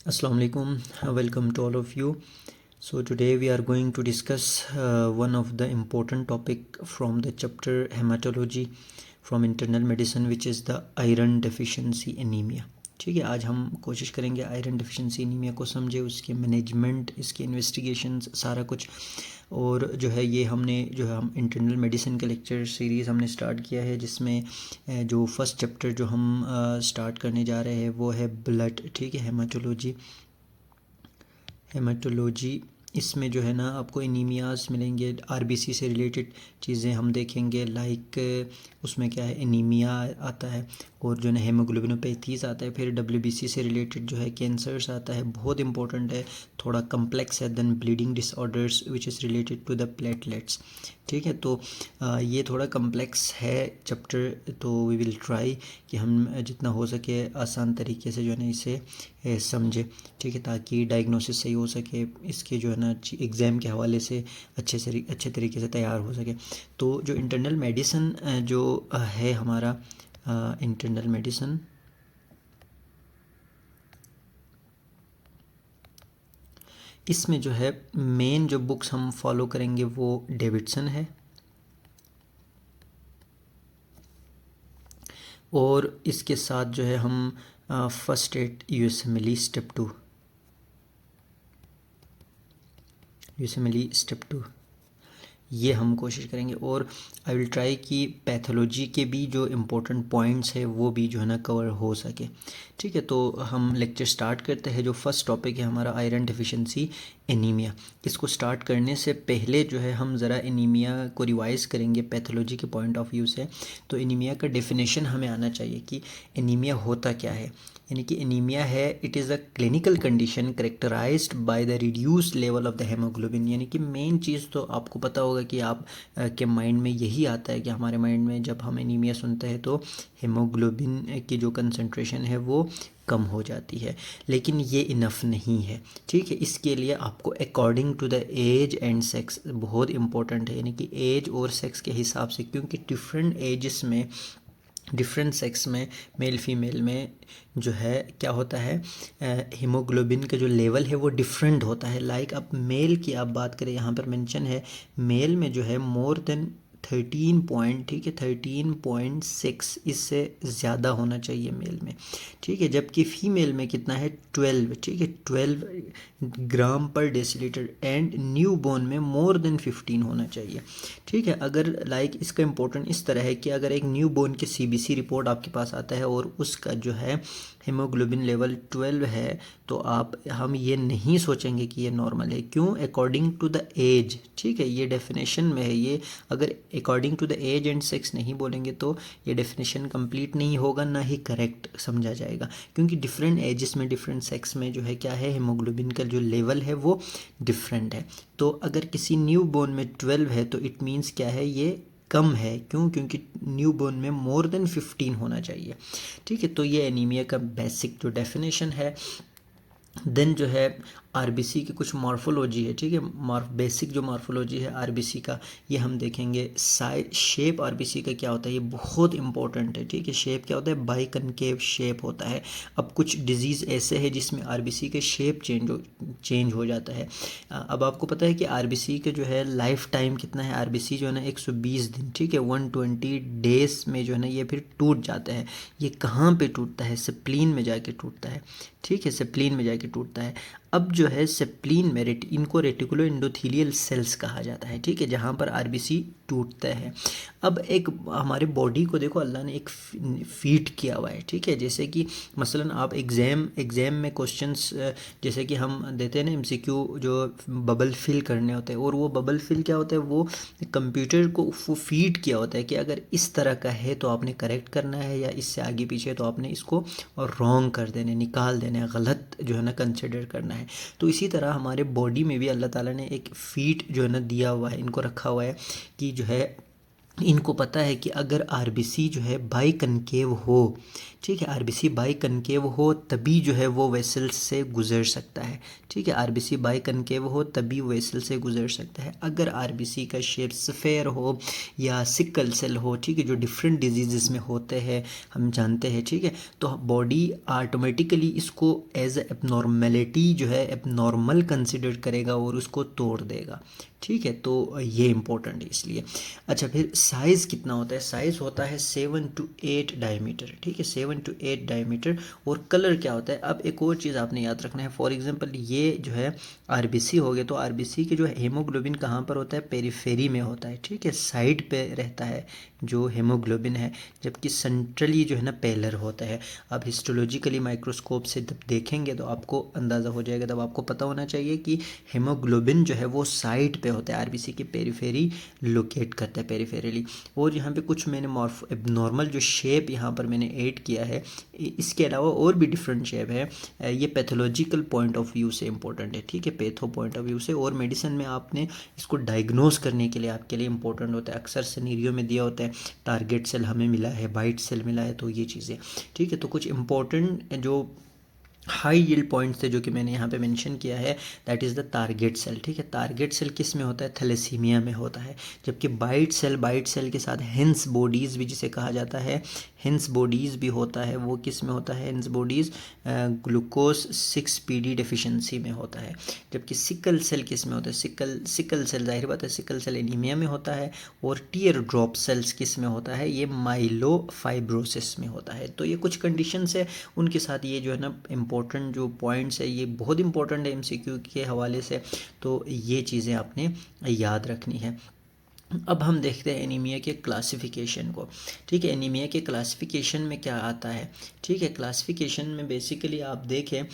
Assalamu alaikum. Welcome to all of you. So today we are going to discuss one of the important topic from the chapter hematology from internal medicine, which is the iron deficiency anemia. ठीक है, आज हम कोशिश करेंगे iron deficiency anaemia को समझे, उसके management, इसके इन्वेस्टिगेशंस, सारा कुछ। और जो है ये हमने जो है हम इंटरनल मेडिसिन का लेक्चर सीरीज़ हमने स्टार्ट किया है, जिसमें जो फर्स्ट चैप्टर जो हम स्टार्ट करने जा रहे हैं वो है ब्लड। ठीक है, हेमाटोलॉजी। इसमें जो है ना आपको एनीमियाज मिलेंगे, आरबीसी से रिलेटेड चीज़ें हम देखेंगे, लाइक उसमें क्या है, एनीमिया आता है, और जो है हेमोग्लोबिनोपैथीज आता है, फिर डब्ल्यूबीसी से रिलेटेड जो है कैंसर्स आता है, बहुत इंपॉर्टेंट है, थोड़ा कम्प्लेक्स है। Then bleeding disorders which is related to the platelets. ठीक है, तो ये थोड़ा कम्प्लेक्स है चैप्टर, तो वी विल ट्राई कि हम जितना हो सके आसान तरीके से जो है ना इसे समझे। ठीक है, ताकि डायग्नोसिस सही हो सके, इसके जो है ना एग्ज़ाम के हवाले से अच्छे तरीके से तैयार हो सके। तो जो इंटरनल मेडिसिन जो है हमारा इंटरनल मेडिसिन, इसमें जो है मेन जो बुक्स हम फॉलो करेंगे वो डेविडसन है, और इसके साथ जो है हम फर्स्ट एड यूएसएमएल स्टेप 2 ये हम कोशिश करेंगे। और आई विल ट्राई कि पैथोलॉजी के भी जो इम्पोर्टेंट पॉइंट्स है वो भी जो है ना कवर हो सके। ठीक है, तो हम लेक्चर स्टार्ट करते हैं। जो फर्स्ट टॉपिक है हमारा आयरन डिफिशिएंसी एनीमिया। इसको स्टार्ट करने से पहले जो है हम ज़रा एनीमिया को रिवाइज़ करेंगे पैथोलॉजी के पॉइंट ऑफ व्यू से। तो एनीमिया का डेफिनेशन हमें आना चाहिए कि एनीमिया होता क्या है। यानी कि एनीमिया है, it is a clinical condition characterised by the reduce level of the haemoglobin. यानी कि मेन चीज़ तो आपको पता होगा कि आप के माइंड में यही आता है कि हमारे माइंड में जब हम एनीमिया सुनते हैं तो हेमोग्लोबिन की जो कंसंट्रेशन है वो कम हो जाती है, लेकिन ये इनफ नहीं है। ठीक है, इसके लिए आपको according to the age and sex बहुत इंपॉर्टेंट है, यानी कि एज और सेक्स के हिसाब से, क्योंकि डिफरेंट एजेस में, डिफरेंट सेक्स में, मेल फीमेल में जो है क्या होता है, हीमोग्लोबिन का जो लेवल है वो डिफरेंट होता है। लाइक अब मेल की आप बात करें, यहाँ पर मेंशन है मेल में जो है मोर देन 13 पॉइंट, ठीक है 13.6, इससे ज़्यादा होना चाहिए मेल में। ठीक है, जबकि फीमेल में कितना है 12, ठीक है 12 ग्राम पर डेसीलीटर, एंड न्यू बोर्न में मोर देन 15 होना चाहिए। ठीक है, अगर लाइक इसका इंपॉर्टेंट इस तरह है कि अगर एक न्यू बोर्न की सीबीसी रिपोर्ट आपके पास आता है और उसका जो है हीमोग्लोबिन लेवल 12 है, तो हम ये नहीं सोचेंगे कि ये नॉर्मल है। क्यों? According to the age. ठीक है, ये डेफिनेशन में है ये। अगर according to the age and sex नहीं बोलेंगे तो ये डेफिनेशन कंप्लीट नहीं होगा, ना ही करेक्ट समझा जाएगा, क्योंकि डिफरेंट एजेस में, डिफरेंट सेक्स में जो है क्या है, हीमोग्लोबिन का जो लेवल है वो डिफरेंट है। तो अगर किसी न्यू बोर्न में 12 है तो इट मीन्स क्या है, ये कम है। क्यों? क्योंकि न्यू बोर्न में मोर देन 15 होना चाहिए। ठीक है, तो ये एनीमिया का बेसिक जो डेफिनेशन है। देन जो है आरबीसी की कुछ मॉर्फोलॉजी है। ठीक है, बेसिक जो मॉर्फोलॉजी है आरबीसी का, ये हम देखेंगे। शेप आरबीसी का क्या होता है, ये बहुत इंपॉर्टेंट है। ठीक है, शेप क्या होता है, बाई कनकेव शेप होता है। अब कुछ डिजीज़ ऐसे है जिसमें आरबीसी के शेप चेंज हो जाता है। अब आपको पता है कि आरबीसी के जो है लाइफ टाइम कितना है, आरबीसी जो है ना 120 दिन, ठीक है 120 डेज में जो है ना ये फिर टूट जाता है। ये कहाँ पे टूटता है? स्प्लीन में जाके टूटता है। ठीक है, स्प्लीन में जाके टूटता है। अब जो है स्प्लीन में इनको रेटिकुलो एंडोथीलियल सेल्स कहा जाता है। ठीक है, जहाँ पर आरबीसी टूटता है। अब एक हमारे बॉडी को देखो, अल्लाह ने एक फीड किया हुआ है। ठीक है, जैसे कि मसलन आप एग्ज़ाम में क्वेश्चंस जैसे कि हम देते हैं ना एमसीक्यू, जो बबल फिल करने होते हैं, और वो बबल फिल क्या होता है, वो कंप्यूटर को वो फीड किया होता है कि अगर इस तरह का है तो आपने करेक्ट करना है, या इससे आगे पीछे तो आपने इसको और रॉन्ग कर देना, निकाल देना, गलत जो है ना कंसिडर करना है। तो इसी तरह हमारे बॉडी में भी अल्लाह ताला ने एक फीड जो है ना दिया हुआ है, इनको रखा हुआ है कि जो है इनको पता है कि अगर आरबीसी जो है बाई कनकेव हो, ठीक है। आरबीसी बाई कनकेव हो तभी जो है वो वेसल से गुजर सकता है। ठीक है, आरबीसी बाई कनकेव हो तभी वेसल से गुजर सकता है। अगर आरबीसी का शेप स्फेयर हो या सिकल सेल हो, ठीक है, जो डिफरेंट डिजीज़ में होते हैं हम जानते हैं, ठीक है, तो बॉडी ऑटोमेटिकली इसको एज एबनॉर्मेलिटी जो है एबनॉर्मल कंसिडर करेगा और उसको तोड़ देगा। ठीक है, तो ये इंपॉर्टेंट है इसलिए। अच्छा, फिर साइज़ कितना होता है? साइज़ होता है 7 to 8 डायमीटर। ठीक है, 7 to 8 डायमीटर। और कलर क्या होता है? अब एक और चीज़ आपने याद रखना है। फॉर एग्जांपल ये जो है आरबीसी हो गया, तो आरबीसी के जो है हीमोग्लोबिन कहाँ पर होता है? पेरिफेरी में होता है। ठीक है, साइड पे रहता है जो हीमोग्लोबिन है, जबकि सेंट्रली जो है ना पेलर होता है। अब हिस्टोलॉजिकली माइक्रोस्कोप से जब देखेंगे तो आपको अंदाज़ा हो जाएगा, तब आपको पता होना चाहिए कि हीमोग्लोबिन जो है वो साइड पे होता है, आरबीसी के पेरिफेरी लोकेट करता है पेरिफेरली। और यहाँ पे कुछ मैंने एबनॉर्मल जो शेप यहाँ पर मैंने ऐड किया है, इसके अलावा और भी डिफरेंट शेप है। ये पैथोलॉजिकल पॉइंट ऑफ व्यू से इंपॉर्टेंट है। ठीक है, पैथो पॉइंट ऑफ व्यू से। और मेडिसिन में आपने इसको डायग्नोस करने के लिए आपके लिए इंपॉर्टेंट होता है। अक्सर सिनेरियो में दिया होता है टारगेट सेल हमें मिला है, बाइट सेल मिला है, तो ये चीज़ें। ठीक है, तो कुछ इंपॉर्टेंट जो हाई यील्ड पॉइंट्स थे जो कि मैंने यहाँ पे मेंशन किया है, that is the target cell. ठीक है, टारगेट सेल किस में होता है? थैलेसीमिया में होता है। जबकि बाइट सेल के साथ हेंस बॉडीज़ भी जिसे कहा जाता है, हेंस बॉडीज़ भी होता है, वो किस में होता है? Hence bodies glucose 6PD deficiency में होता है। जबकि सिकल सेल किस में होता है? सिकल सेल जाहिर बात है सिकल सेल एनीमिया में होता है। और टीयर ड्रॉप सेल्स किस में होता है? ये माइलोफाइब्रोसिस में होता है। तो ये कुछ कंडीशंस है, उनके साथ ये जो है ना इंपॉर्टेंट जो पॉइंट्स है ये बहुत इंपॉर्टेंट है एमसीक्यू के हवाले से, तो ये चीज़ें आपने याद रखनी है। अब हम देखते हैं एनीमिया के क्लासिफिकेशन को। ठीक है, एनीमिया के क्लासिफिकेशन में क्या आता है? ठीक है, क्लासिफिकेशन में बेसिकली आप देखें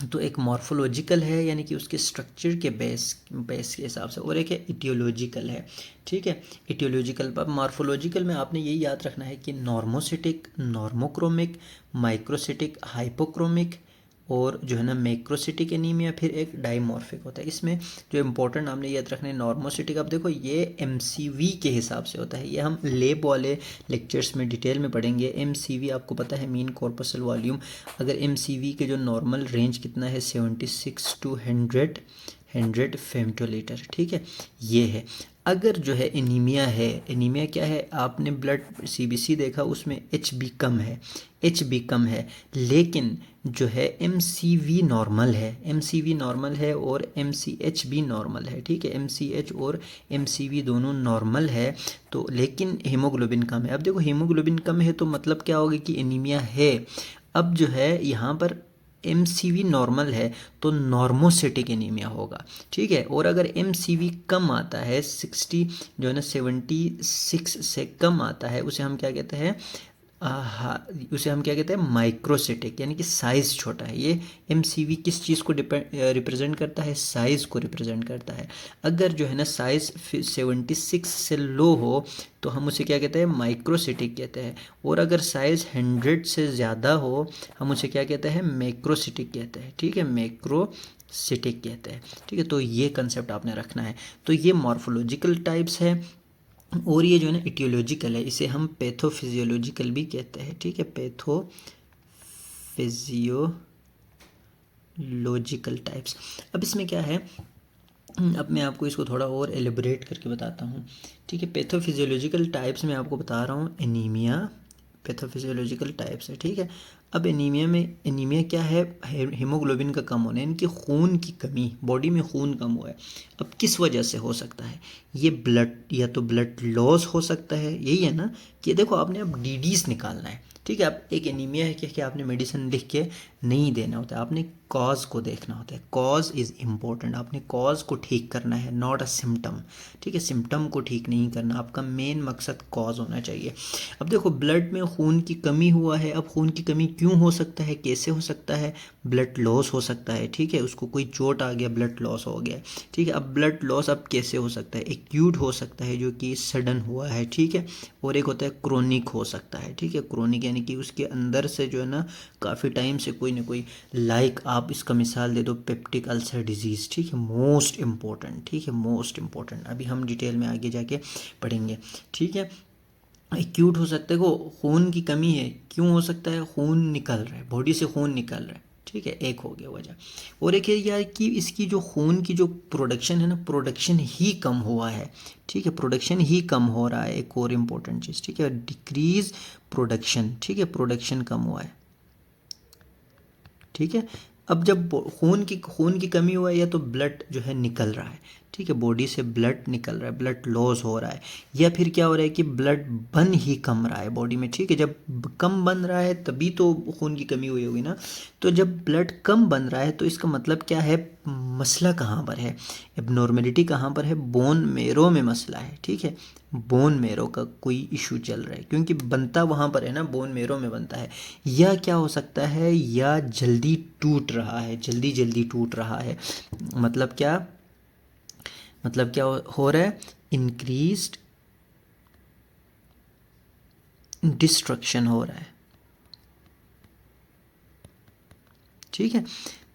तो एक मॉर्फोलॉजिकल है, यानी कि उसके स्ट्रक्चर के बेस के हिसाब से, और एक है इटियोलॉजिकल है। ठीक है, इटियोलॉजिकल पर मॉर्फोलॉजिकल में आपने यही याद रखना है कि नॉर्मोसिटिक, नॉर्मोक्रोमिक, माइक्रोसिटिक, हाइपोक्रोमिक और जो है ना मैक्रोसिटिक एनीमिया, फिर एक डाइमॉर्फिक होता है। इसमें जो इंपॉर्टेंट आपने याद रखना है नॉर्मोसिटिक, आप देखो ये एमसीवी के हिसाब से होता है, ये हम लेब वाले लेक्चर्स में डिटेल में पढ़ेंगे। एमसीवी आपको पता है मीन कॉर्पसल वॉल्यूम। अगर एमसीवी के जो नॉर्मल रेंज कितना है 76 to 100 फेमटोलीटर। ठीक है, ये है। अगर जो है एनीमिया है, एनीमिया क्या है? आपने ब्लड सीबीसी देखा, उसमें एचबी कम है, एचबी कम है, लेकिन जो है एमसीवी नॉर्मल है, एमसीवी नॉर्मल है और एमसीएच भी नॉर्मल है। ठीक है, एमसीएच और एमसीवी दोनों नॉर्मल है, तो लेकिन हीमोग्लोबिन कम है। अब देखो हीमोग्लोबिन कम है तो मतलब क्या होगा कि एनीमिया है। अब जो है यहाँ पर एमसीवी नॉर्मल है तो नॉर्मोसिटिक एनीमिया होगा। ठीक है, और अगर एमसीवी कम आता है 60 जो है ना 76 से कम आता है, उसे हम क्या कहते हैं? उसे हम क्या कहते हैं? माइक्रोसिटिक, यानी कि साइज़ छोटा है। ये एमसीवी किस चीज़ को रिप्रेजेंट करता है? साइज़ को रिप्रेजेंट करता है। अगर जो है ना साइज़ 76 से लो हो तो हम उसे क्या कहते हैं? माइक्रोसिटिक कहते हैं। और अगर साइज़ 100 से ज़्यादा हो हम उसे क्या कहते हैं? मैक्रोसिटिक कहते हैं। ठीक है, मैक्रोसिटिक कहते हैं। ठीक है, तो ये कंसेप्ट आपने रखना है। तो ये मॉर्फोलॉजिकल टाइप्स है, और ये जो है ना इटियोलॉजिकल है, इसे हम पैथोफिजियोलॉजिकल भी कहते हैं। ठीक है, पैथोफिजियोलॉजिकल टाइप्स। अब इसमें क्या है, अब मैं आपको इसको थोड़ा और एलिब्रेट करके बताता हूँ। ठीक है, पैथोफिजियोलॉजिकल टाइप्स में आपको बता रहा हूँ एनीमिया, पैथोफिजियोलॉजिकल टाइप्स है। ठीक है, अब एनीमिया में, एनीमिया क्या है? हीमोग्लोबिन का कम होना है, इनकी खून की कमी, बॉडी में खून कम हुआ है। अब किस वजह से हो सकता है? ये ब्लड, या तो ब्लड लॉस हो सकता है, यही है ना कि देखो आपने अब डीडीज निकालना है। ठीक है, अब एक एनीमिया है कि आपने मेडिसिन लिख के नहीं देना होता है, आपने कॉज को देखना होता है। कॉज इज़ इम्पोर्टेंट, आपने कॉज को ठीक करना है, नॉट अ सिम्टम। ठीक है, सिम्टम को ठीक नहीं करना, आपका मेन मकसद कॉज होना चाहिए। अब देखो ब्लड में खून की कमी हुआ है, अब खून की कमी क्यों हो सकता है, कैसे हो सकता है? ब्लड लॉस हो सकता है। ठीक है, उसको कोई चोट आ गया, ब्लड लॉस हो गया। ठीक है, अब ब्लड लॉस अब कैसे हो सकता है? एक्यूट हो सकता है जो कि सडन हुआ है। ठीक है, और एक होता है क्रोनिक हो सकता है। ठीक है, क्रोनिक यानी कि उसके अंदर से जो है ना काफ़ी टाइम से कोई ना कोई, लाइक आप इसका मिसाल दे दो पेप्टिक अल्सर डिजीज़। ठीक है, मोस्ट इम्पॉर्टेंट। ठीक है, मोस्ट इम्पॉर्टेंट, अभी हम डिटेल में आगे जाके पढ़ेंगे। ठीक है, एक्यूट हो सकता है को खून की कमी है, क्यों हो सकता है, खून निकल रहा है, बॉडी से खून निकल रहा है, ठीक है, एक हो गया वजह। और एक है यार कि इसकी जो खून की जो प्रोडक्शन है ना, प्रोडक्शन ही कम हुआ है, ठीक है, प्रोडक्शन ही कम हो रहा है, एक और इम्पोर्टेंट चीज़, ठीक है, डिक्रीज प्रोडक्शन, ठीक है, प्रोडक्शन कम हुआ है, ठीक है। अब जब खून की कमी हुआ है या तो ब्लड जो है निकल रहा है, ठीक है, बॉडी से ब्लड निकल रहा है, ब्लड लॉस हो रहा है, या फिर क्या हो रहा है कि ब्लड बन ही कम रहा है बॉडी में, ठीक है, जब कम बन रहा है तभी तो खून की कमी हुई होगी ना। तो जब ब्लड कम बन रहा है तो इसका मतलब क्या है, मसला कहाँ पर है, एबनॉर्मेलिटी कहाँ पर है, बोन मेरो में मसला है, ठीक है, बोन मेरो का कोई इशू चल रहा है, क्योंकि बनता वहाँ पर है ना, बोन मेरो में बनता है। या क्या हो सकता है, या जल्दी टूट रहा है, जल्दी जल्दी टूट रहा है, मतलब क्या, मतलब क्या हो रहा है, इंक्रीज्ड डिस्ट्रक्शन हो रहा है, ठीक है।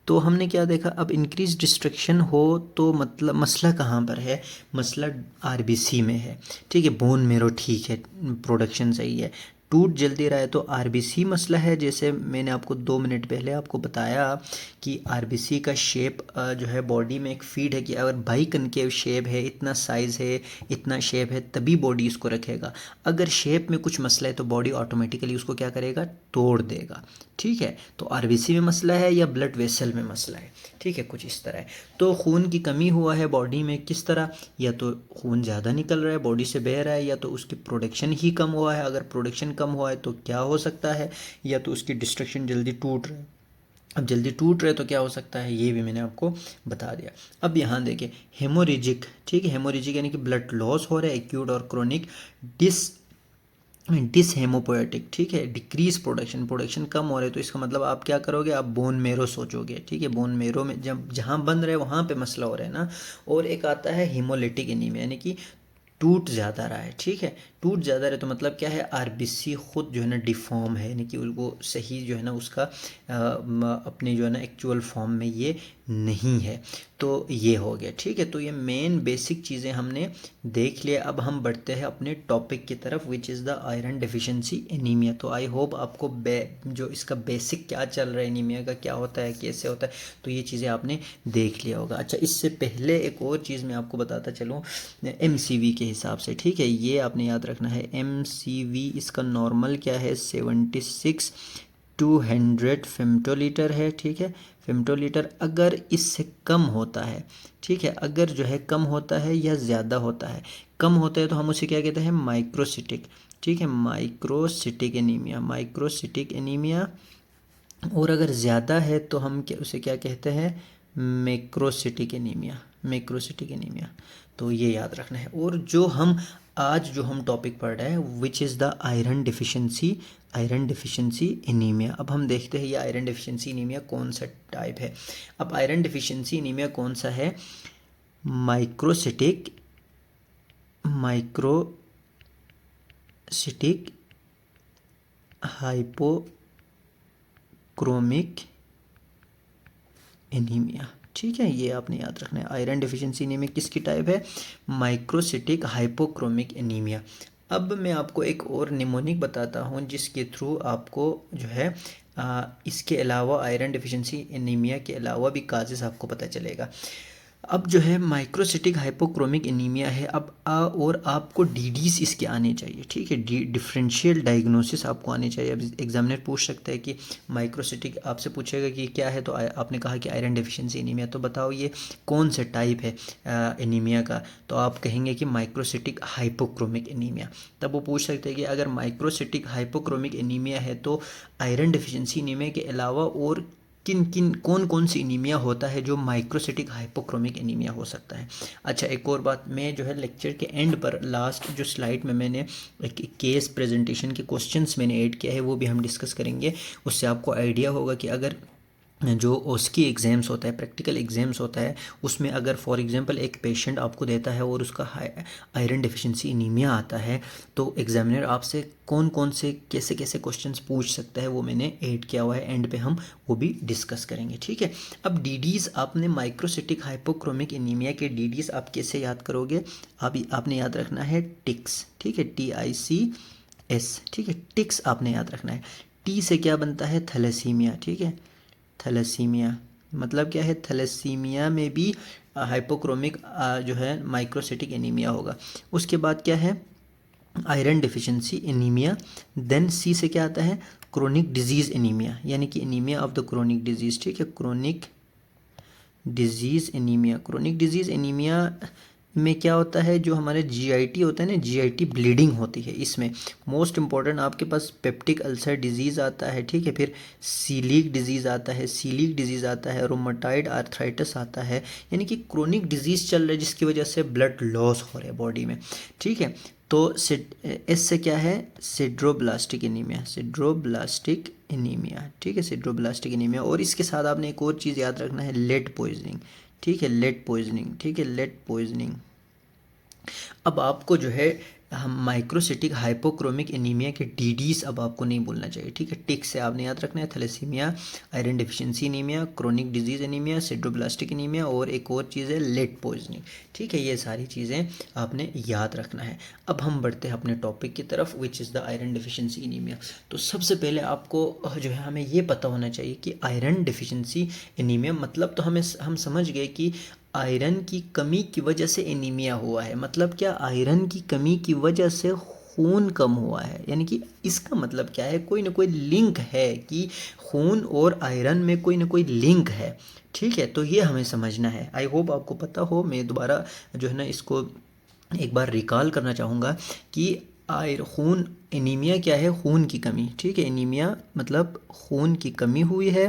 तो हमने क्या देखा, अब इंक्रीज डिस्ट्रक्शन हो तो मतलब मसला कहाँ पर है, मसला आरबीसी में है, ठीक है, बोन मेरो ठीक है, प्रोडक्शन सही है, टूट जल्दी रहा है तो आरबीसी मसला है। जैसे मैंने आपको 2 मिनट पहले आपको बताया कि आरबीसी का शेप जो है बॉडी में एक फीड है कि अगर बाई कनकेव शेप है, इतना साइज़ है, इतना शेप है, तभी बॉडी इसको रखेगा। अगर शेप में कुछ मसला है तो बॉडी ऑटोमेटिकली उसको क्या करेगा, तोड़ देगा, ठीक है। तो आरबीसी में मसला है या ब्लड वेसल में मसला है, ठीक है, कुछ इस तरह है। तो खून की कमी हुआ है बॉडी में, किस तरह, या तो खून ज़्यादा निकल रहा है, बॉडी से बह रहा है, या तो उसकी प्रोडक्शन ही कम हुआ है। अगर प्रोडक्शन कम हुआ है तो क्या हो सकता है, या तो उसकी डिस्ट्रक्शन जल्दी टूट रहा है। अब जल्दी टूट रहे तो क्या हो सकता है, ये भी मैंने आपको बता दिया। अब यहाँ देखिए हेमोरेजिक, ठीक है, हेमोरेजिक यानी कि ब्लड लॉस हो रहा है, एक्यूट और क्रोनिक डिसहेमोपोएटिक, ठीक है, डिक्रीज प्रोडक्शन, प्रोडक्शन कम हो रहे तो इसका मतलब आप क्या करोगे, आप बोन मेरो सोचोगे, ठीक है, बोन मेरो में जब जहाँ बन रहे वहाँ पे मसला हो रहा है ना। और एक आता है हीमोलिटिक एनीमिया, यानी कि टूट ज़्यादा रहा है, ठीक है, टूट ज़्यादा रहे तो मतलब क्या है, आरबीसी खुद जो है ना डिफॉर्म है, यानी कि वो सही जो है ना उसका अपने जो है ना एक्चुअल फॉर्म में ये नहीं है। तो ये हो गया, ठीक है। तो ये मेन बेसिक चीज़ें हमने देख लिया। अब हम बढ़ते हैं अपने टॉपिक की तरफ, which is the iron deficiency anaemia. तो आई होप आपको जो इसका बेसिक क्या चल रहा है, एनीमिया का क्या होता है, कैसे होता है, तो ये चीज़ें आपने देख लिया होगा। अच्छा, इससे पहले एक और चीज़ मैं आपको बताता चलूँ एमसीवी के हिसाब से, ठीक है, ये आपने याद रखना है। एमसीवी इसका नॉर्मल क्या है, 76 टू 100 फेमटोलीटर है, ठीक है, फेमटोलीटर। अगर इससे कम होता है, ठीक है, अगर जो है कम होता है या ज़्यादा होता है, कम होता है तो हम उसे क्या कहते हैं, माइक्रोसिटिक, ठीक है, माइक्रोसिटिक एनीमिया, माइक्रोसिटिक एनीमिया। और अगर ज़्यादा है तो हम क्या उसे क्या कहते हैं, मैक्रोसिटिक एनीमिया, मैक्रोसिटिक एनीमिया। तो ये याद रखना है। और जो हम टॉपिक पढ़ रहे हैं which is the iron deficiency, iron deficiency anaemia. अब हम देखते हैं ये आयरन डिफिशिएंसी एनीमिया कौन सा टाइप है। अब आयरन डिफिशिएंसी एनीमिया कौन सा है, माइक्रोसिटिक, माइक्रोसिटिक हाइपोक्रोमिक एनीमिया, ठीक है, ये आपने याद रखना है। आयरन डिफिशिएंसी एनीमिया किसकी टाइप है, माइक्रोसिटिक हाइपोक्रोमिक एनीमिया। अब मैं आपको एक और निमोनिक बताता हूँ जिसके थ्रू आपको जो है इसके अलावा आयरन डिफिशिएंसी एनीमिया के अलावा भी काजेस आपको पता चलेगा। अब जो है माइक्रोसिटिक हाइपोक्रोमिक एनीमिया है। अब और आपको डीडीज इसके आने चाहिए, ठीक है, डिफरेंशियल डायग्नोसिस आपको आने चाहिए। अब एग्जामिनर पूछ सकता है कि माइक्रोसिटिक आपसे पूछेगा कि क्या है, तो आपने कहा कि आयरन डेफिशिएंसी एनीमिया, तो बताओ ये कौन सा टाइप है एनीमिया का, तो आप कहेंगे कि माइक्रोसिटिक हाइपोक्रोमिक एनीमिया। तब वो पूछ सकते हैं कि अगर माइक्रोसिटिक हाइपोक्रोमिक एनीमिया है तो आयरन डेफिशिएंसी एनीमिया के अलावा और कौन कौन सी एनीमिया होता है जो माइक्रोसिटिक हाइपोक्रोमिक एनीमिया हो सकता है। अच्छा, एक और बात, मैं जो है लेक्चर के एंड पर लास्ट जो स्लाइड में मैंने एक केस प्रेजेंटेशन के क्वेश्चंस मैंने ऐड किया है वो भी हम डिस्कस करेंगे। उससे आपको आइडिया होगा कि अगर जो ओस्की एग्ज़ाम्स होता है, प्रैक्टिकल एग्ज़ाम्स होता है, उसमें अगर फॉर एग्जांपल एक पेशेंट आपको देता है और उसका आयरन डेफिशिएंसी एनीमिया आता है, तो एग्जामिनर आपसे कौन कौन से कैसे कैसे क्वेश्चंस पूछ सकता है वो मैंने ऐड किया हुआ है, एंड पे हम वो भी डिस्कस करेंगे, ठीक है। अब डीडीज़ आपने माइक्रोसिटिक हाइपोक्रोमिक एनीमिया के डीडीज़ आप कैसे याद करोगे, आपने याद रखना है टिक्स, ठीक है, TIC एस, ठीक है। टिक्स आपने याद रखना है। टी से क्या बनता है, थैलेसीमिया, ठीक है। थैलेसीमिया मतलब क्या है, थैलेसीमिया में भी हाइपोक्रोमिक जो है माइक्रोसिटिक एनीमिया होगा। उसके बाद क्या है, आयरन डिफिशिएंसी एनीमिया। देन सी से क्या आता है, क्रोनिक डिजीज एनीमिया, यानी कि anaemia of the chronic disease, ठीक है। Chronic disease anaemia, chronic disease anaemia में क्या होता है, जो हमारे जीआईटी होता है ना, जीआईटी ब्लीडिंग होती है इसमें। मोस्ट इंपॉर्टेंट आपके पास पेप्टिक अल्सर डिजीज़ आता है, ठीक है। फिर सीलिक डिजीज़ आता है, सीलिक डिजीज़ आता है, रोमाटाइड आर्थराइटिस आता है, यानी कि क्रोनिक डिजीज़ चल रहा है जिसकी वजह से ब्लड लॉस हो रहा है बॉडी में, ठीक है। तो एस से क्या है, सिड्रोब्लास्टिक एनीमिया, सिड्रोब्लास्टिक एनीमिया, ठीक है, सिड्रोब्लास्टिक एनीमिया। और इसके साथ आपने एक और चीज़ याद रखना है, लेड पॉइजनिंग, ठीक है, लेड पॉइजनिंग, ठीक है, लेड पॉइजनिंग। अब आपको जो है हम माइक्रोसिटिक हाइपोक्रोमिक एनीमिया के डीडीज अब आपको नहीं बोलना चाहिए, ठीक है। टिक से आपने याद रखना है, thalassaemia, iron deficiency anaemia, chronic disease anaemia, sideroblastic anaemia, और एक और चीज़ है लेड पॉइजनिंग, ठीक है। ये सारी चीज़ें आपने याद रखना है। अब हम बढ़ते हैं अपने टॉपिक की तरफ, which is the iron deficiency anaemia. तो सबसे पहले आपको जो है हमें ये पता होना चाहिए कि आयरन डिफिशिएंसी एनीमिया मतलब, तो हम समझ गए कि आयरन की कमी की वजह से एनीमिया हुआ है। मतलब क्या, आयरन की कमी की वजह से खून कम हुआ है, यानी कि इसका मतलब क्या है, कोई ना कोई लिंक है कि खून और आयरन में कोई ना कोई लिंक है, ठीक है। तो ये हमें समझना है। आई होप आपको पता हो। मैं दोबारा जो है ना इसको एक बार रिकॉल करना चाहूँगा कि खून, एनीमिया क्या है, खून की कमी, ठीक है। एनीमिया मतलब खून की कमी हुई है,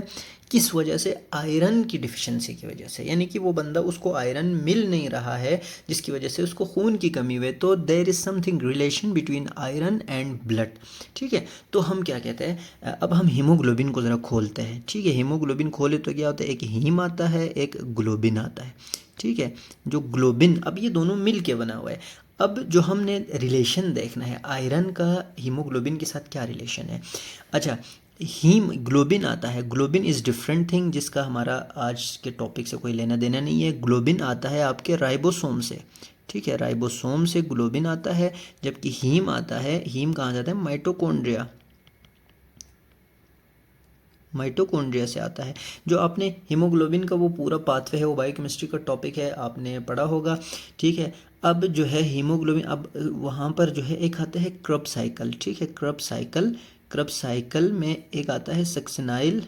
किस वजह से, आयरन की डिफिशिएंसी की वजह से, यानी कि वो बंदा, उसको आयरन मिल नहीं रहा है जिसकी वजह से उसको खून की कमी हुई। तो there is something relation between iron and blood, ठीक है। तो हम क्या कहते हैं, अब हम हीमोग्लोबिन को ज़रा खोलते हैं, ठीक है। हीमोग्लोबिन खोले तो क्या होता है, एक हीम आता है, एक ग्लोबिन आता है, ठीक है। जो ग्लोबिन, अब ये दोनों मिल के बना हुआ है। अब जो हमने रिलेशन देखना है, आयरन का हीमोग्लोबिन के साथ क्या रिलेशन है। अच्छा, हीम ग्लोबिन आता है, ग्लोबिन इज़ डिफरेंट थिंग, जिसका हमारा आज के टॉपिक से कोई लेना देना नहीं है। ग्लोबिन आता है आपके राइबोसोम से, ठीक है, राइबोसोम से ग्लोबिन आता है। जबकि हीम आता है, हीम कहाँ जाता है, माइटोकॉन्ड्रिया, माइटोकॉन्ड्रिया से आता है। जो आपने हीमोग्लोबिन का वो पूरा पाथवे है, वो बायोकेमिस्ट्री का टॉपिक है, आपने पढ़ा होगा, ठीक है। अब जो है हीमोग्लोबिन, अब वहाँ पर जो है एक आता है क्रब साइकिल, ठीक है, क्रब साइकिल। क्रब साइकिल में एक आता है सक्सिनाइल,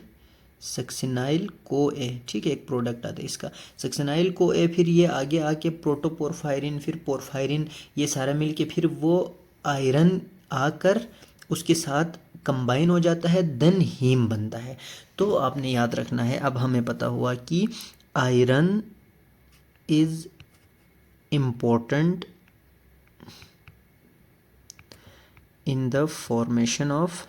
सक्सिनाइल को ए, ठीक है, एक प्रोडक्ट आता है इसका सक्सिनाइल को ए। फिर ये आगे आके प्रोटोपोरफायरिन, फिर पोरफायरिन, ये सारा मिल के फिर वो आयरन आकर उसके साथ कंबाइन हो जाता है, देन हीम बनता है। तो आपने याद रखना है, अब हमें पता हुआ कि iron is important in the formation of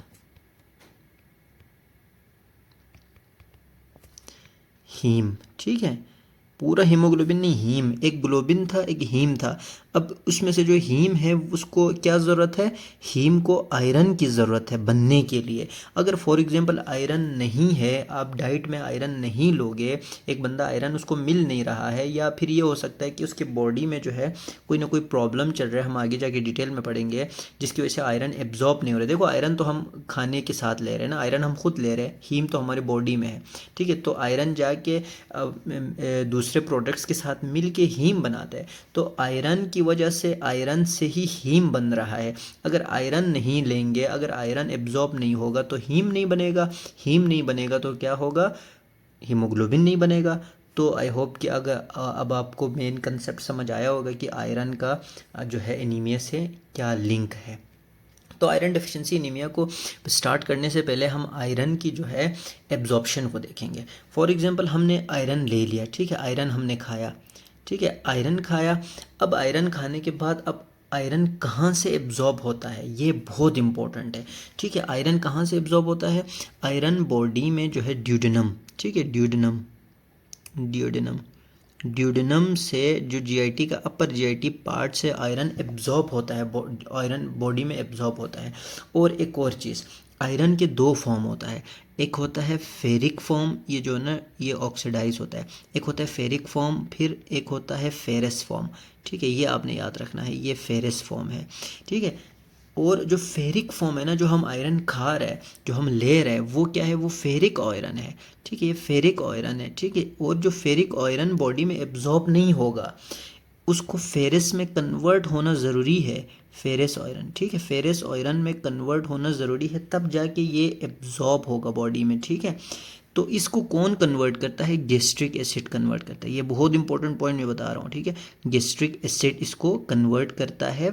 haem, ठीक है। पूरा हीमोग्लोबिन नहीं, हीम, एक ग्लोबिन था एक हीम था। अब उसमें से जो हीम है उसको क्या ज़रूरत है, हीम को आयरन की ज़रूरत है बनने के लिए। अगर फॉर एग्जांपल आयरन नहीं है, आप डाइट में आयरन नहीं लोगे, एक बंदा आयरन उसको मिल नहीं रहा है, या फिर ये हो सकता है कि उसके बॉडी में जो है कोई ना कोई प्रॉब्लम चल रहा है, हम आगे जाके डिटेल में पढ़ेंगे, जिसकी वजह से आयरन एब्जॉर्ब नहीं हो रहा है। देखो, आयरन तो हम खाने के साथ ले रहे हैं ना, आयरन हम खुद ले रहे हैं, हीम तो हमारे बॉडी में है, ठीक है। तो आयरन जाके दूसरे प्रोडक्ट्स के साथ मिल के हीम बनाता है। तो आयरन की वजह से, आयरन से ही हीम बन रहा है। अगर आयरन नहीं लेंगे, अगर आयरन एब्जॉर्ब नहीं होगा तो हीम नहीं बनेगा, हीम नहीं बनेगा तो क्या होगा, हीमोग्लोबिन नहीं बनेगा। तो आई होप कि अगर अब आपको मेन कंसेप्ट समझ आया होगा कि आयरन का जो है एनीमिया से क्या लिंक है। तो आयरन डेफिशिएंसी एनीमिया को स्टार्ट करने से पहले हम आयरन की जो है एब्जॉर्प्शन को देखेंगे। फॉर एग्जांपल हमने आयरन ले लिया, ठीक है, आयरन हमने खाया, ठीक है, आयरन खाया। अब आयरन खाने के बाद अब आयरन कहाँ से एब्जॉर्ब होता है, ये बहुत इंपॉर्टेंट है, ठीक है। आयरन कहाँ से एब्जॉर्ब होता है, आयरन बॉडी में जो है ड्यूडेनम, ठीक है, ड्यूडेनम, ड्यूडेनम, ड्यूडेनम से जो जीआईटी का अपर जीआईटी पार्ट से आयरन एब्जॉर्ब होता है, आयरन बॉडी में एब्जॉर्ब होता है। और एक और चीज़, आयरन के दो फॉर्म होता है, एक होता है फेरिक फॉर्म, ये जो ना ये ऑक्सीडाइज होता है, एक होता है फेरिक फॉर्म, फिर एक होता है फेरस फॉर्म, ठीक है। ये आपने याद रखना है, ये फेरस फॉर्म है, ठीक है। और जो फेरिक फॉर्म है ना, जो हम आयरन खा रहे हैं, जो हम ले रहे हैं, वो क्या है, वो फेरिक आयरन है। ठीक है, ये फेरिक आयरन है। ठीक है, और जो फेरिक आयरन बॉडी में एब्जॉर्ब नहीं होगा, उसको फेरस में कन्वर्ट होना ज़रूरी है। फेरस आयरन, ठीक है, फेरस आयरन में कन्वर्ट होना ज़रूरी है, तब जाके ये एब्जॉर्ब होगा बॉडी में। ठीक है, तो इसको कौन कन्वर्ट करता है, गैस्ट्रिक एसिड कन्वर्ट करता है। ये बहुत इंपॉर्टेंट पॉइंट मैं बता रहा हूँ। ठीक है, गैस्ट्रिक एसिड इसको कन्वर्ट करता है,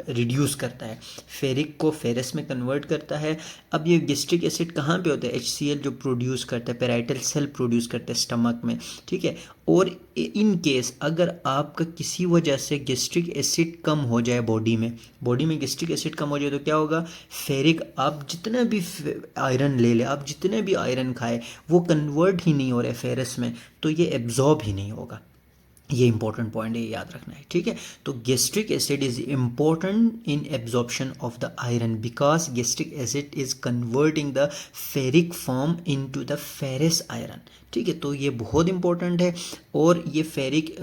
रिड्यूस करता है, फेरिक को फेरस में कन्वर्ट करता है। अब ये गैस्ट्रिक एसिड कहाँ पे होता है, HCl जो प्रोड्यूस करता है, पेराइटल सेल प्रोड्यूस करता है स्टमक में। ठीक है, और इन केस अगर आपका किसी वजह से गैस्ट्रिक एसिड कम हो जाए बॉडी में गैस्ट्रिक एसिड कम हो जाए, तो क्या होगा, फेरिक, आप जितना भी आयरन ले ले, आप जितने भी आयरन खाए, वो कन्वर्ट ही नहीं हो रहे फेरस में, तो ये एब्जॉर्ब ही नहीं होगा। ये इंपॉर्टेंट पॉइंट है, ये याद रखना है। ठीक है, तो gastric acid is important in absorption of the iron because gastric acid is converting the ferric form into the ferrous iron. ठीक है, तो ये बहुत इंपॉर्टेंट है। और ये फेरिक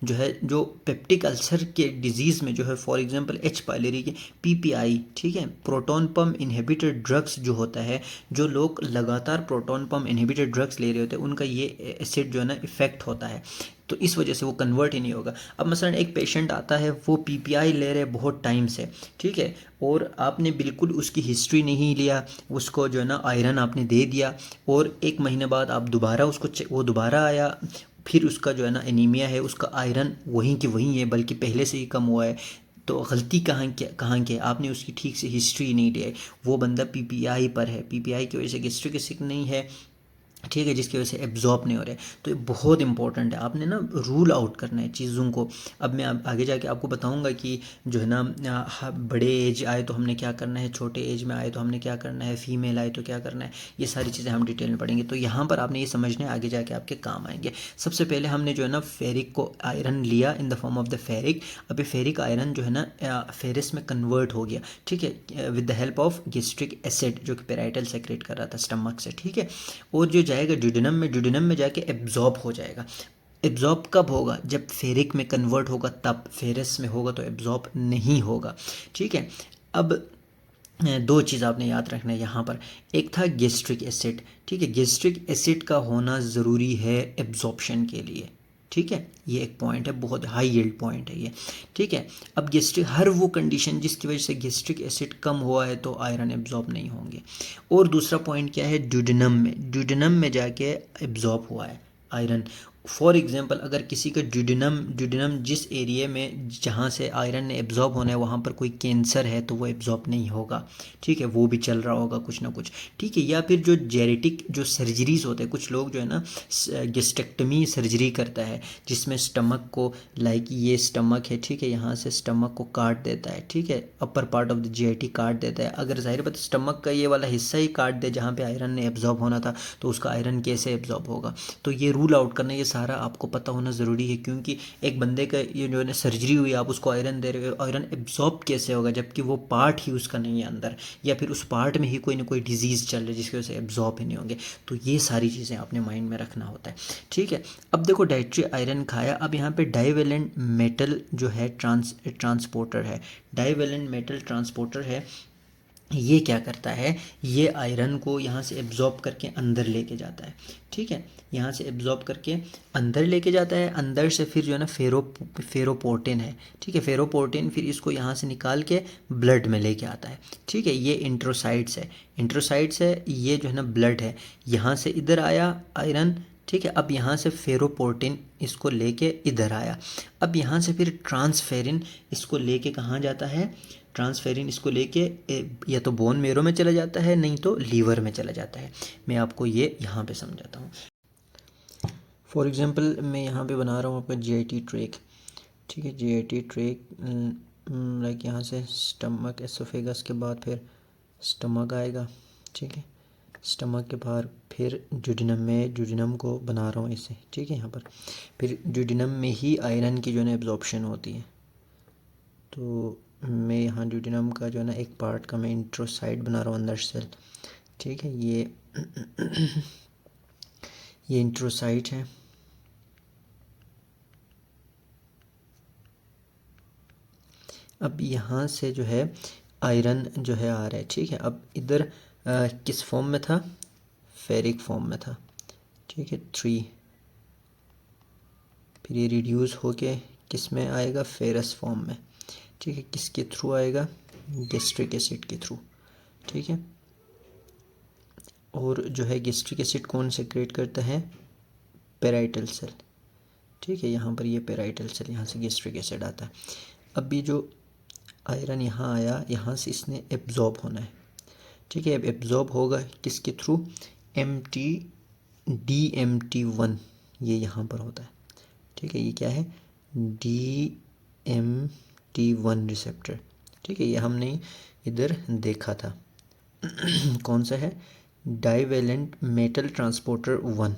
जो है, जो पेप्टिक अल्सर के डिजीज़ में जो है, फॉर एग्जांपल H पायलरी के PPI, ठीक है, प्रोटॉन पम्प इनहिबिटेड ड्रग्स जो होता है, जो लोग लगातार प्रोटॉन पम्प इनहिबिटेड ड्रग्स ले रहे होते हैं, उनका ये एसिड जो है ना इफेक्ट होता है, तो इस वजह से वो कन्वर्ट ही नहीं होगा। अब मसलन एक पेशेंट आता है, वो PPI ले रहे बहुत टाइम से, ठीक है, और आपने बिल्कुल उसकी हिस्ट्री नहीं लिया, उसको जो है ना आयरन आपने दे दिया, और एक महीने बाद आप दोबारा उसको वो दोबारा आया, फिर उसका जो है ना एनीमिया है, उसका आयरन वहीं की वहीं है, बल्कि पहले से ही कम हुआ है। तो गलती कहाँ की है, आपने उसकी ठीक से हिस्ट्री नहीं ली है। वो बंदा PPI पर है, PPI की वजह से गैस्ट्रिक एसिड नहीं है, ठीक है, जिसकी वजह से एब्जॉर्ब नहीं हो रहे। तो ये बहुत इंपॉर्टेंट है, आपने ना रूल आउट करना है चीज़ों को। अब मैं आगे जाके आपको बताऊंगा कि जो है ना बड़े एज आए तो हमने क्या करना है, छोटे एज में आए तो हमने क्या करना है, फीमेल आए तो क्या करना है, ये सारी चीज़ें हम डिटेल में पढ़ेंगे। तो यहाँ पर आपने ये समझना है, आगे जाके आपके काम आएंगे। सबसे पहले हमने जो है ना फेरिक को आयरन लिया in the form of the ferric. अब ये फेरिक आयरन जो है ना फेरस में कन्वर्ट हो गया, ठीक है, with the help of gastric acid जो कि पेराइटल सेक्रेट कर रहा था स्टमक से। ठीक है, और जो जाएगा ड्यूडेनम में जाके एब्जॉर्ब हो जाएगा। एब्जॉर्ब कब होगा, जब फेरिक में कन्वर्ट होगा तब, फेरस में होगा तो एब्जॉर्ब नहीं होगा। ठीक है, अब दो चीज़ आपने याद रखना है यहाँ पर। एक था गैस्ट्रिक एसिड, ठीक है, गैस्ट्रिक एसिड का होना ज़रूरी है एब्जॉर्प्शन के लिए। ठीक है, ये एक पॉइंट है, बहुत हाई यील्ड पॉइंट है ये। ठीक है, अब गैस्ट्रिक, हर वो कंडीशन जिसकी वजह से गैस्ट्रिक एसिड कम हुआ है तो आयरन एब्जॉर्ब नहीं होंगे। और दूसरा पॉइंट क्या है, ड्यूडेनम में जाके एब्जॉर्ब हुआ है आयरन। फॉर एग्जांपल अगर किसी का ड्यूडेनम जिस एरिया में जहाँ से आयरन ने एब्जॉर्ब होना है वहाँ पर कोई कैंसर है तो वो एब्जॉर्ब नहीं होगा। ठीक है, वो भी चल रहा होगा कुछ ना कुछ। ठीक है, या फिर जो जेनेटिक जो सर्जरीज होते हैं, कुछ लोग जो है ना गेस्टेक्टमी सर्जरी करता है, जिसमें स्टमक को, लाइक ये स्टमक है, ठीक है, यहाँ से स्टमक को काट देता है, ठीक है, upper part of the GIT काट देता है। अगर जाहिर बात स्टमक का ये वाला हिस्सा ही काट दे जहाँ पे आयरन ने एब्जॉर्ब होना था, तो उसका आयरन कैसे एब्जॉर्ब होगा। तो ये रूल आउट करना, ये सारा आपको पता होना ज़रूरी है, क्योंकि एक बंदे का ये जो है ना सर्जरी हुई, आप उसको आयरन दे रहे हो, आयरन एब्जॉर्ब कैसे होगा जबकि वो पार्ट ही उसका नहीं है अंदर, या फिर उस पार्ट में ही कोई ना कोई डिजीज़ चल रही है जिसकी वजह से एब्जॉर्ब ही नहीं होंगे। तो ये सारी चीज़ें आपने माइंड में रखना होता है। ठीक है, अब देखो डाइट्री आयरन खाया, अब यहाँ पे डाइवेलेंट मेटल जो है ट्रांसपोर्टर है, डाइवेलेंट मेटल ट्रांसपोर्टर है। ये क्या करता है, ये आयरन को यहाँ से एब्जॉर्ब करके अंदर लेके जाता है। ठीक है, यहाँ से एब्जॉर्ब करके अंदर लेके जाता है, अंदर से फिर जो है ना फेरोपोर्टिन है, ठीक है, फेरोपोर्टिन फिर इसको यहाँ से निकाल के ब्लड में लेके आता है। ठीक है, ये इंट्रोसाइट्स है, ये जो है ना ब्लड है, यहाँ से इधर आया आयरन। ठीक है, अब यहाँ से फेरोपोर्टिन इसको लेके इधर आया। अब यहाँ से फिर ट्रांसफेरिन इसको लेके कहाँ जाता है, ट्रांसफेरिन इसको लेके या तो बोन मेरो में चला जाता है, नहीं तो लीवर में चला जाता है। मैं आपको ये यहाँ पे समझाता हूँ। फॉर एग्जांपल मैं यहाँ पे बना रहा हूँ आपका GIT ट्रैक। ठीक है, GIT ट्रैक, लाइक यहाँ से स्टमक, एसोफेगस के बाद फिर स्टमक आएगा। ठीक है, स्टमक के बाहर फिर ड्यूडेनम को बना रहा हूँ इसे। ठीक है, यहाँ पर फिर ड्यूडेनम में ही आयरन की जो है ना एब्जॉर्प्शन होती है। तो मैं यहाँ ड्यूडेनम का जो है ना एक पार्ट का मैं इंट्रोसाइट बना रहा हूँ अंदर सेल। ठीक है, ये इंट्रोसाइट है। अब यहाँ से जो है आयरन जो है आ रहा है, ठीक है। अब इधर किस फॉर्म में था, फेरिक फॉर्म में था, ठीक है 3, फिर ये रिड्यूस होके किस में आएगा, फेरस फॉर्म में, ठीक है। किसके थ्रू आएगा, गैस्ट्रिक एसिड के थ्रू, ठीक है। और जो है गैस्ट्रिक एसिड कौन सेक्रेट करता है, पेराइटल सेल, ठीक है। यहाँ पर ये पेराइटल सेल, यहाँ से गैस्ट्रिक एसिड आता है। अब ये जो आयरन यहाँ आया, यहाँ से इसने एब्जॉर्ब होना है, ठीक है। अब एब्जॉर्ब होगा किसके थ्रू, DMT1, ये यहाँ पर होता है, ठीक है। ये क्या है, DMT1 रिसेप्टर, ठीक है। ये हमने इधर देखा था कौन सा है, डाइवेलेंट मेटल ट्रांसपोर्टर 1।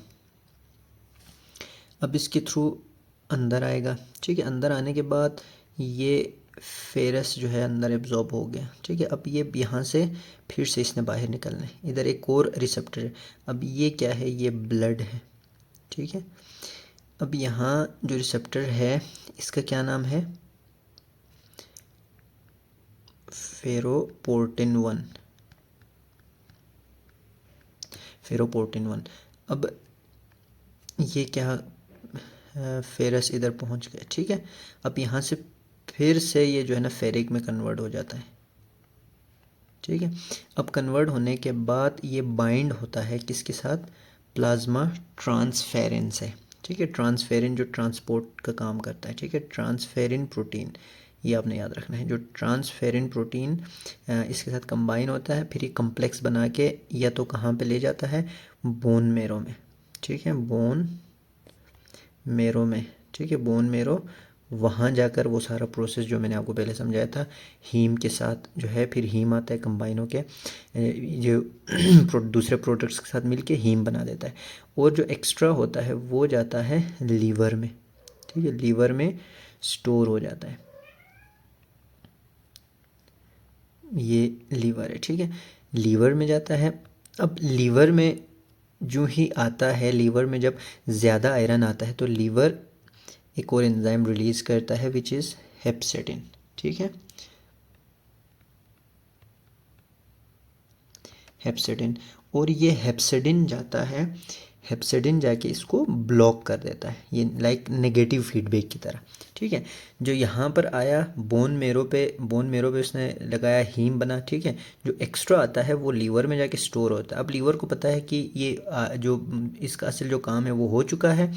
अब इसके थ्रू अंदर आएगा, ठीक है। अंदर आने के बाद ये फेरस जो है अंदर एब्जॉर्ब हो गया, ठीक है। अब ये यहाँ से फिर से इसने बाहर निकलना है, इधर एक और रिसेप्टर है। अब ये क्या है, ये ब्लड है, ठीक है। अब यहाँ जो रिसेप्टर है इसका क्या नाम है, फेरोपोर्टिन 1, फेरोपोर्टिन 1। अब ये क्या, फेरस इधर पहुंच गया, ठीक है। अब यहाँ से फिर से ये जो है ना फेरिक में कन्वर्ट हो जाता है, ठीक है। अब कन्वर्ट होने के बाद ये बाइंड होता है किसके साथ, प्लाज्मा ट्रांसफेरेंस से, ठीक है। ट्रांसफेरिन जो ट्रांसपोर्ट का काम करता है, ठीक है। ट्रांसफेरिन प्रोटीन, ये आपने याद रखना है। जो ट्रांसफेरिन प्रोटीन इसके साथ कंबाइन होता है, फिर ये कम्प्लेक्स बना के या तो कहाँ पे ले जाता है, बोन मेरो में, ठीक है। बोन मेरो में, ठीक है, बोन मेरो। वहाँ जाकर वो सारा प्रोसेस जो मैंने आपको पहले समझाया था, हीम के साथ जो है, फिर हीम आता है कंबाइन होके जो दूसरे प्रोडक्ट्स के साथ मिलके हीम बना देता है। और जो एक्स्ट्रा होता है वो जाता है लीवर में, ठीक है। लीवर में स्टोर हो जाता है, ये लीवर है, ठीक है। लीवर में जाता है। अब लीवर में जो ही आता है, लीवर में जब ज़्यादा आयरन आता है तो लीवर एक और एंजाइम रिलीज़ करता है विच इज़ हेप्सिडिन, ठीक है। हेप्सिडिन, और ये हेप्सिडिन जाता है, हेप्सिडिन जाके इसको ब्लॉक कर देता है, ये लाइक नेगेटिव फीडबैक की तरह, ठीक है। जो यहाँ पर आया बोन मेरो पे, बोन मेरो पे उसने लगाया, हीम बना, ठीक है। जो एक्स्ट्रा आता है वो लीवर में जाके स्टोर होता है। अब लीवर को पता है कि ये जो इसका असल जो काम है वो हो चुका है।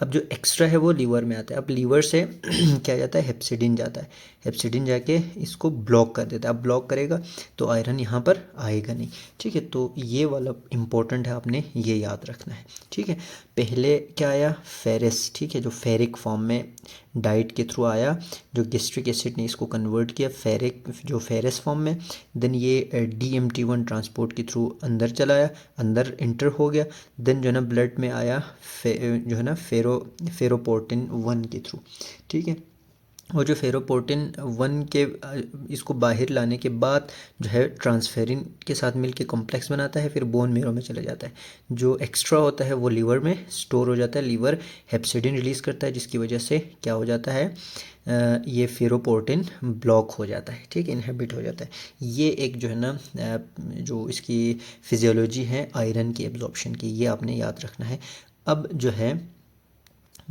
अब जो एक्स्ट्रा है वो लीवर में आता है। अब लीवर से क्या जाता है, हेप्सिडिन जाता है। हेप्सिडिन जाके इसको ब्लॉक कर देता है। अब ब्लॉक करेगा तो आयरन यहाँ पर आएगा नहीं, ठीक है। तो ये वाला इम्पोर्टेंट है, आपने ये याद रखना है, ठीक है। पहले क्या आया, फेरस, ठीक है, जो फेरिक फॉर्म में डाइट के थ्रू आया, जो गैस्ट्रिक एसिड ने इसको कन्वर्ट किया फेरिक, जो फेरस फॉर्म में। देन ये DMT1 ट्रांसपोर्ट के थ्रू अंदर चला आया, अंदर इंटर हो गया। देन जो है ना ब्लड में आया जो है ना फेरोपोर्टिन 1 के थ्रू, ठीक है। और जो फेरोपोर्टिन 1 के इसको बाहर लाने के बाद जो है ट्रांसफेरिन के साथ मिलके कॉम्प्लेक्स बनाता है, फिर बोन मेरो में चला जाता है। जो एक्स्ट्रा होता है वो लीवर में स्टोर हो जाता है, लीवर हेप्सिडिन रिलीज़ करता है, जिसकी वजह से क्या हो जाता है, ये फेरोपोर्टिन ब्लॉक हो जाता है, ठीक है, इनहेबिट हो जाता है। ये एक जो है ना जो इसकी फिजियोलॉजी है आयरन की एब्जॉर्प्शन की, ये आपने याद रखना है। अब जो है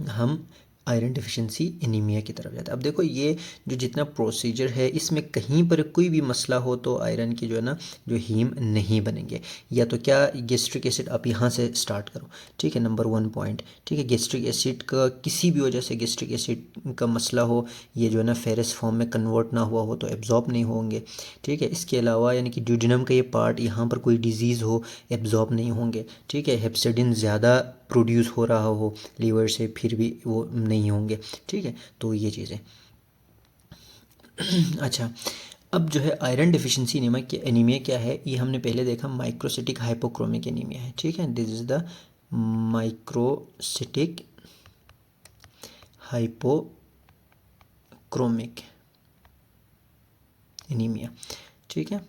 हम आयरन डिफिशिएंसी एनीमिया की तरफ जाता है। अब देखो ये जो जितना प्रोसीजर है इसमें कहीं पर कोई भी मसला हो तो आयरन की जो है ना जो हीम नहीं बनेंगे, या तो क्या, गैस्ट्रिक एसिड आप यहाँ से स्टार्ट करो, ठीक है, नंबर 1 पॉइंट, ठीक है। गैस्ट्रिक एसिड का किसी भी वजह से गैस्ट्रिक एसिड का मसला हो, ये जो है ना फेरस फॉर्म में कन्वर्ट ना हुआ हो तो एब्जॉर्ब नहीं होंगे, ठीक है। इसके अलावा यानी कि ड्यूडेनम का ये पार्ट, यहाँ पर कोई डिजीज़ हो, एब्जॉर्ब नहीं होंगे, ठीक है। हेप्सिडिन ज़्यादा प्रोड्यूस हो रहा हो लीवर से, फिर भी वो नहीं होंगे, ठीक है। तो ये चीज़ें अच्छा। अब जो है आयरन डिफिशिएंसी एनीमिया क्या है, ये हमने पहले देखा, माइक्रोसिटिक हाइपोक्रोमिक एनीमिया है, ठीक है। This is the microcytic hypochromic anaemia, ठीक है।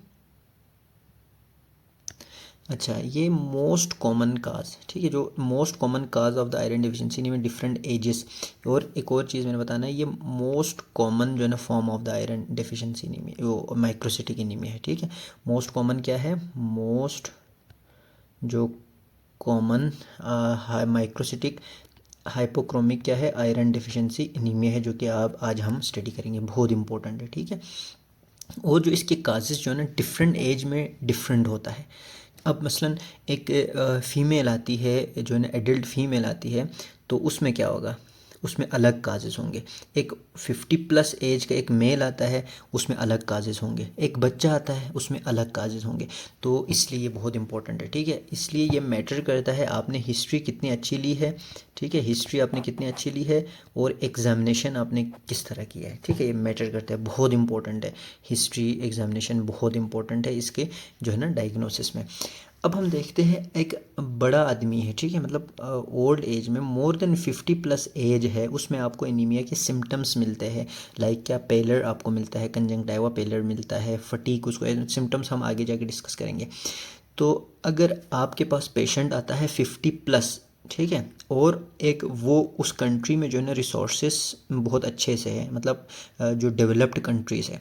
अच्छा, ये मोस्ट कॉमन काज, ठीक है, जो most common cause of the iron deficiency में डिफरेंट एजेस। और एक और चीज़ मैंने बताना है, ये मोस्ट कॉमन जो है ना form of the iron deficiency anaemia वो माइक्रोसिटिक एनीमिया है, ठीक है। मोस्ट कॉमन क्या है, मोस्ट जो कॉमन माइक्रोसिटिक हाइपोक्रोमिक क्या है, आयरन डिफिशिएंसी एनीमिया है, जो कि आप आज हम स्टडी करेंगे, बहुत इंपॉर्टेंट है, ठीक है। और जो इसके काजेज़ जो है ना डिफरेंट एज में डिफरेंट होता है। अब मसलन एक फ़ीमेल आती है, जो है ना एडल्ट फीमेल आती है, तो उसमें क्या होगा, उसमें अलग काजेज़ होंगे। एक 50+ एज का एक मेल आता है, उसमें अलग काजेज़ होंगे। एक बच्चा आता है, उसमें अलग काजेज़ होंगे। तो इसलिए ये बहुत इंपॉर्टेंट है, ठीक है। इसलिए ये मैटर करता है आपने हिस्ट्री कितनी अच्छी ली है, ठीक है, हिस्ट्री आपने कितनी अच्छी ली है और एग्ज़ामिनेशन आपने किस तरह किया है, ठीक है, ये मैटर करता है, बहुत इंपॉर्टेंट है। हिस्ट्री एग्ज़ामिनेशन बहुत इंपॉर्टेंट है इसके जो है ना डायग्नोसिस में। अब हम देखते हैं एक बड़ा आदमी है, ठीक है, मतलब ओल्ड एज में मोर देन 50+ एज है, उसमें आपको एनीमिया के सिम्टम्स मिलते हैं। लाइक क्या, पेलर आपको मिलता है, कंजंक्टिवा पेलर मिलता है, फटीग, उसको सिम्टम्स हम आगे जाके डिस्कस करेंगे। तो अगर आपके पास पेशेंट आता है 50+, ठीक है, और एक वो उस कंट्री में जो है ना रिसोर्सेस बहुत अच्छे से है, मतलब जो डेवलप्ड कंट्रीज़ है,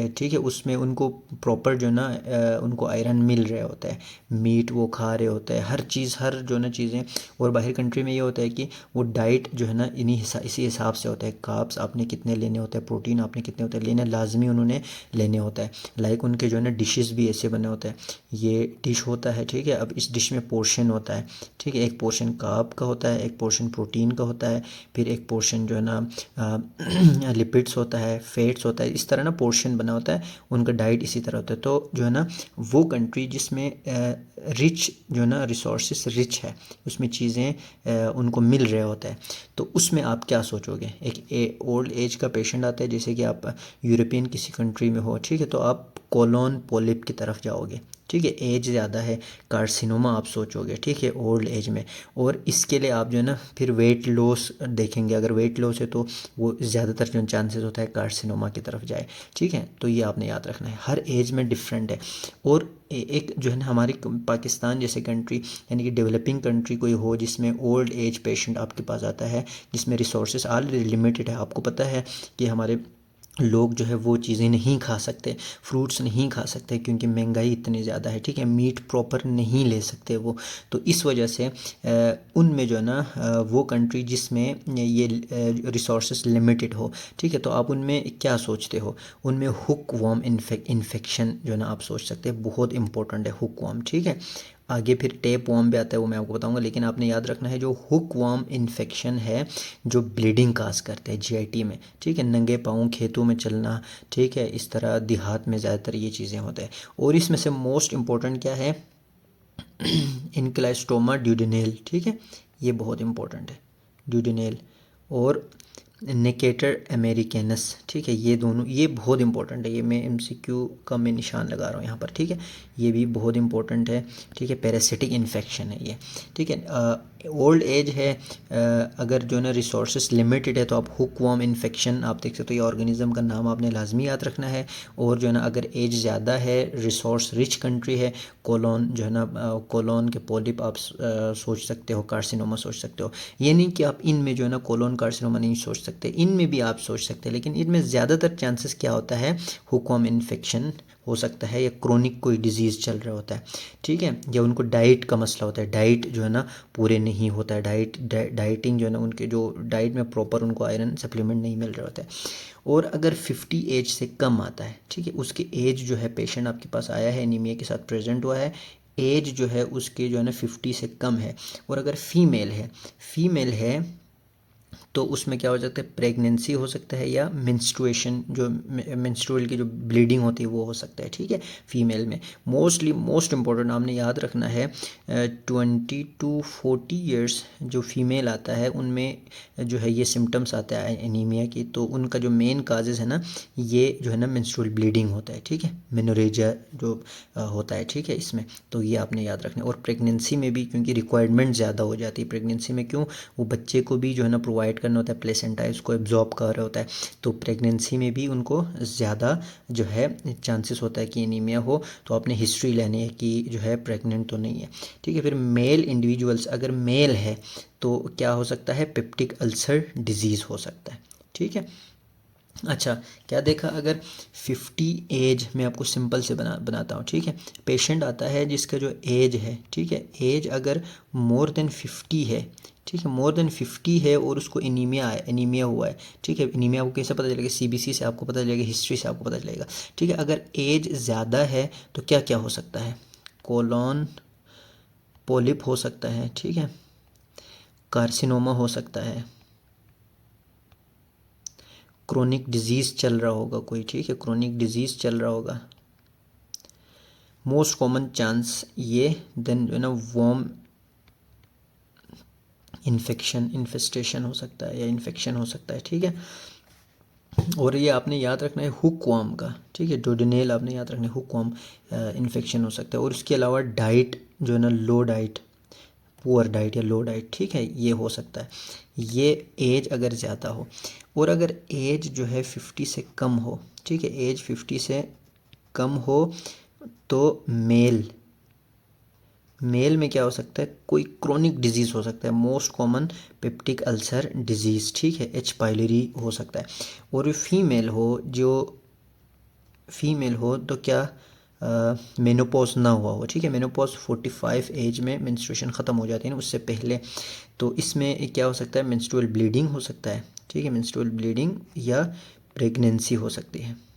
ठीक है, उसमें उनको प्रॉपर जो है ना उनको आयरन मिल रहा होता है, मीट वो खा रहे होते हैं, हर चीज़, हर जो है ना चीज़ें। और बाहर कंट्री में ये होता है कि वो डाइट जो है ना इसी हिसाब से होता है, कार्ब्स आपने कितने लेने होते हैं, प्रोटीन आपने कितने होते हैं लेने, लाजमी उन्होंने लेने होता है। लाइक उनके जो है ना डिशेस भी ऐसे बने होते हैं, ये डिश होता है, ठीक है। अब इस डिश में पोर्शन होता है, ठीक है, एक पोर्शन कार्ब का होता है, एक पोर्शन प्रोटीन का होता है, फिर एक पोर्शन जो है ना लिपिड्स होता है, फैट्स होता है, इस तरह ना पोर्शन बना होता है, उनका डाइट इसी तरह होता है। तो जो है ना वो कंट्री जिसमें रिच जो है ना रिसोर्सेस रिच है, उसमें चीज़ें उनको मिल रहे होता है, तो उसमें आप क्या सोचोगे। एक ओल्ड एज का पेशेंट आता है, जैसे कि आप यूरोपियन किसी कंट्री में हो, ठीक है, तो आप कोलोन पोलिप की तरफ जाओगे, ठीक है, एज ज़्यादा है, कार्सिनोमा आप सोचोगे, ठीक है, ओल्ड एज में। और इसके लिए आप जो है ना फिर वेट लॉस देखेंगे, अगर वेट लॉस है तो वो ज़्यादातर जो चांसेस होता है कार्सिनोमा की तरफ जाए, ठीक है। तो ये आपने याद रखना है, हर एज में डिफरेंट है। और एक जो है ना हमारी पाकिस्तान जैसे कंट्री, यानी कि डेवलपिंग कंट्री कोई हो जिसमें ओल्ड एज पेशेंट आपके पास आता है, जिसमें रिसोर्सेज ऑलरेडी लिमिटेड है, आपको पता है कि हमारे लोग जो है वो चीज़ें नहीं खा सकते, फ्रूट्स नहीं खा सकते क्योंकि महंगाई इतनी ज़्यादा है, ठीक है, मीट प्रॉपर नहीं ले सकते वो। तो इस वजह से उनमें जो है ना वो कंट्री जिसमें ये रिसोर्सेस लिमिटेड हो, ठीक है, तो आप उनमें क्या सोचते हो, उनमें हुक वॉर्म इन्फेक्शन जो है ना आप सोच सकते हैं, बहुत इंपॉर्टेंट है हुक वॉर्म, ठीक है। आगे फिर टेप वॉर्म भी आता है, वो मैं आपको बताऊंगा, लेकिन आपने याद रखना है जो हुक वॉर्म इन्फेक्शन है जो ब्लीडिंग काज करते हैं जीआईटी में, ठीक है, नंगे पाँव खेतों में चलना, ठीक है, इस तरह देहात में ज़्यादातर ये चीज़ें होते हैं। और इसमें से मोस्ट इम्पोर्टेंट क्या है, इनक्लाइस्टोमा ड्यूडेनेल, ठीक है, ये बहुत इंपॉर्टेंट है, ड्यूडेनेल। और नेकेटर अमेरिकेनस, ठीक है, ये दोनों ये बहुत इंपॉर्टेंट है, ये मैं एमसीक्यू का मैं निशान लगा रहा हूँ यहाँ पर, ठीक है, ये भी बहुत इंपॉर्टेंट है, ठीक है, पैरासिटिक इन्फेक्शन है ये, ठीक है। ओल्ड एज है, अगर जो है ना रिसोर्सेस लिमिटेड है तो आप हुक वॉर्म इन्फेक्शन आप देख सकते हो, ये ऑर्गेनिज्म का नाम आपने लाजमी याद रखना है। और जो है ना अगर एज ज़्यादा है, रिसोर्स रिच कंट्री है, कोलोन जो है ना कोलोन के पॉलिप आप सोच सकते हो, कार्सिनोमा सोच सकते हो। ये नहीं कि आप इनमें जो है ना कोलोन कार्सिनोमा नहीं सोच सकते, इनमें भी आप सोच सकते हैं, लेकिन इनमें ज़्यादातर चांसेस क्या होता है, हुक वॉर्म इन्फेक्शन हो सकता है, या क्रोनिक कोई डिजीज़ चल रहा होता है, ठीक है, या उनको डाइट का मसला होता है, डाइट जो है ना पूरे नहीं होता है, डाइटिंग जो है ना उनके जो डाइट में प्रॉपर उनको आयरन सप्लीमेंट नहीं मिल रहा होता है। और अगर 50 एज से कम आता है, ठीक है, उसकी एज जो है पेशेंट आपके पास आया है एनीमिया के साथ प्रेजेंट हुआ है, एज जो है उसके जो है ना 50 से कम है, और अगर फीमेल है तो उसमें क्या हो सकता है, प्रेगनेंसी हो सकता है, या मेंस्ट्रुएशन जो मेंस्ट्रुअल की जो ब्लीडिंग होती है वो हो सकता है, ठीक है, फीमेल में। मोस्ट इम्पोर्टेंट आपने याद रखना है 20 to 40 ईयर्स जो फीमेल आता है उनमें जो है ये सिम्टम्स आता है एनीमिया की, तो उनका जो मेन काजेज़ है ना ये जो है ना मेंस्ट्रुअल ब्लीडिंग होता है, ठीक है, मेनोरेजिया जो होता है, ठीक है, इसमें। तो ये आपने याद रखना है। और प्रेगनेंसी में भी क्योंकि रिक्वायरमेंट ज़्यादा हो जाती है प्रेगनेंसी में, क्यों, वो बच्चे को भी जो है ना प्रोवाइड प्रोवाइड करना होता है, प्लेसेंटा इसको एब्जॉर्ब कर रहा होता है, तो प्रेगनेंसी में भी उनको ज़्यादा जो है चांसेस होता है कि एनीमिया हो। तो आपने हिस्ट्री लेनी है कि जो है प्रेग्नेंट तो नहीं है, ठीक है। फिर मेल इंडिविजुअल्स, अगर मेल है तो क्या हो सकता है, पेप्टिक अल्सर डिजीज़ हो सकता है, ठीक है। अच्छा, क्या देखा, अगर 50 एज में आपको सिंपल से बनाता हूँ, ठीक है। पेशेंट आता है जिसका जो एज है, ठीक है, एज अगर मोर देन 50 है, ठीक है, मोर देन 50 है और उसको एनीमिया है, एनीमिया हुआ है, ठीक है। एनीमिया आपको कैसे पता चलेगा, सीबीसी से आपको पता चलेगा, हिस्ट्री से आपको पता चलेगा, ठीक है। अगर एज ज़्यादा है तो क्या क्या हो सकता है, कोलोन पोलिप हो सकता है, ठीक है, कार्सिनोमा हो सकता है, क्रोनिक डिजीज़ चल रहा होगा कोई, ठीक है, क्रोनिक डिजीज़ चल रहा होगा, मोस्ट कॉमन चांस ये। देन जो है ना वॉर्म इन्फेस्टेशन हो सकता है या इन्फेक्शन हो सकता है, ठीक है। और ये आपने याद रखना है हुक वॉर्म का, ठीक है, डोडेनेल आपने याद रखना है, हुक वॉर्म इन्फेक्शन हो सकता है। और उसके अलावा डाइट जो है ना, लो डाइट, पुअर डाइट या लो डाइट, ठीक है, ये हो सकता है, ये एज अगर ज़्यादा हो। और अगर एज जो है 50 से कम हो, ठीक है, एज 50 से कम हो तो मेल में क्या हो सकता है, कोई क्रोनिक डिजीज़ हो सकता है, most common peptic ulcer disease, ठीक है, एच पाइलरी हो सकता है। और फीमेल हो तो क्या मेनोपॉज ना हुआ हो, ठीक है, मेनोपॉज 45 एज में मेंस्ट्रुएशन ख़त्म हो जाती है ना, उससे पहले। तो इसमें क्या हो सकता है, मेंस्ट्रुअल ब्लीडिंग हो सकता है, ठीक है, मेंस्ट्रुअल ब्लीडिंग या प्रेगनेंसी हो सकती है।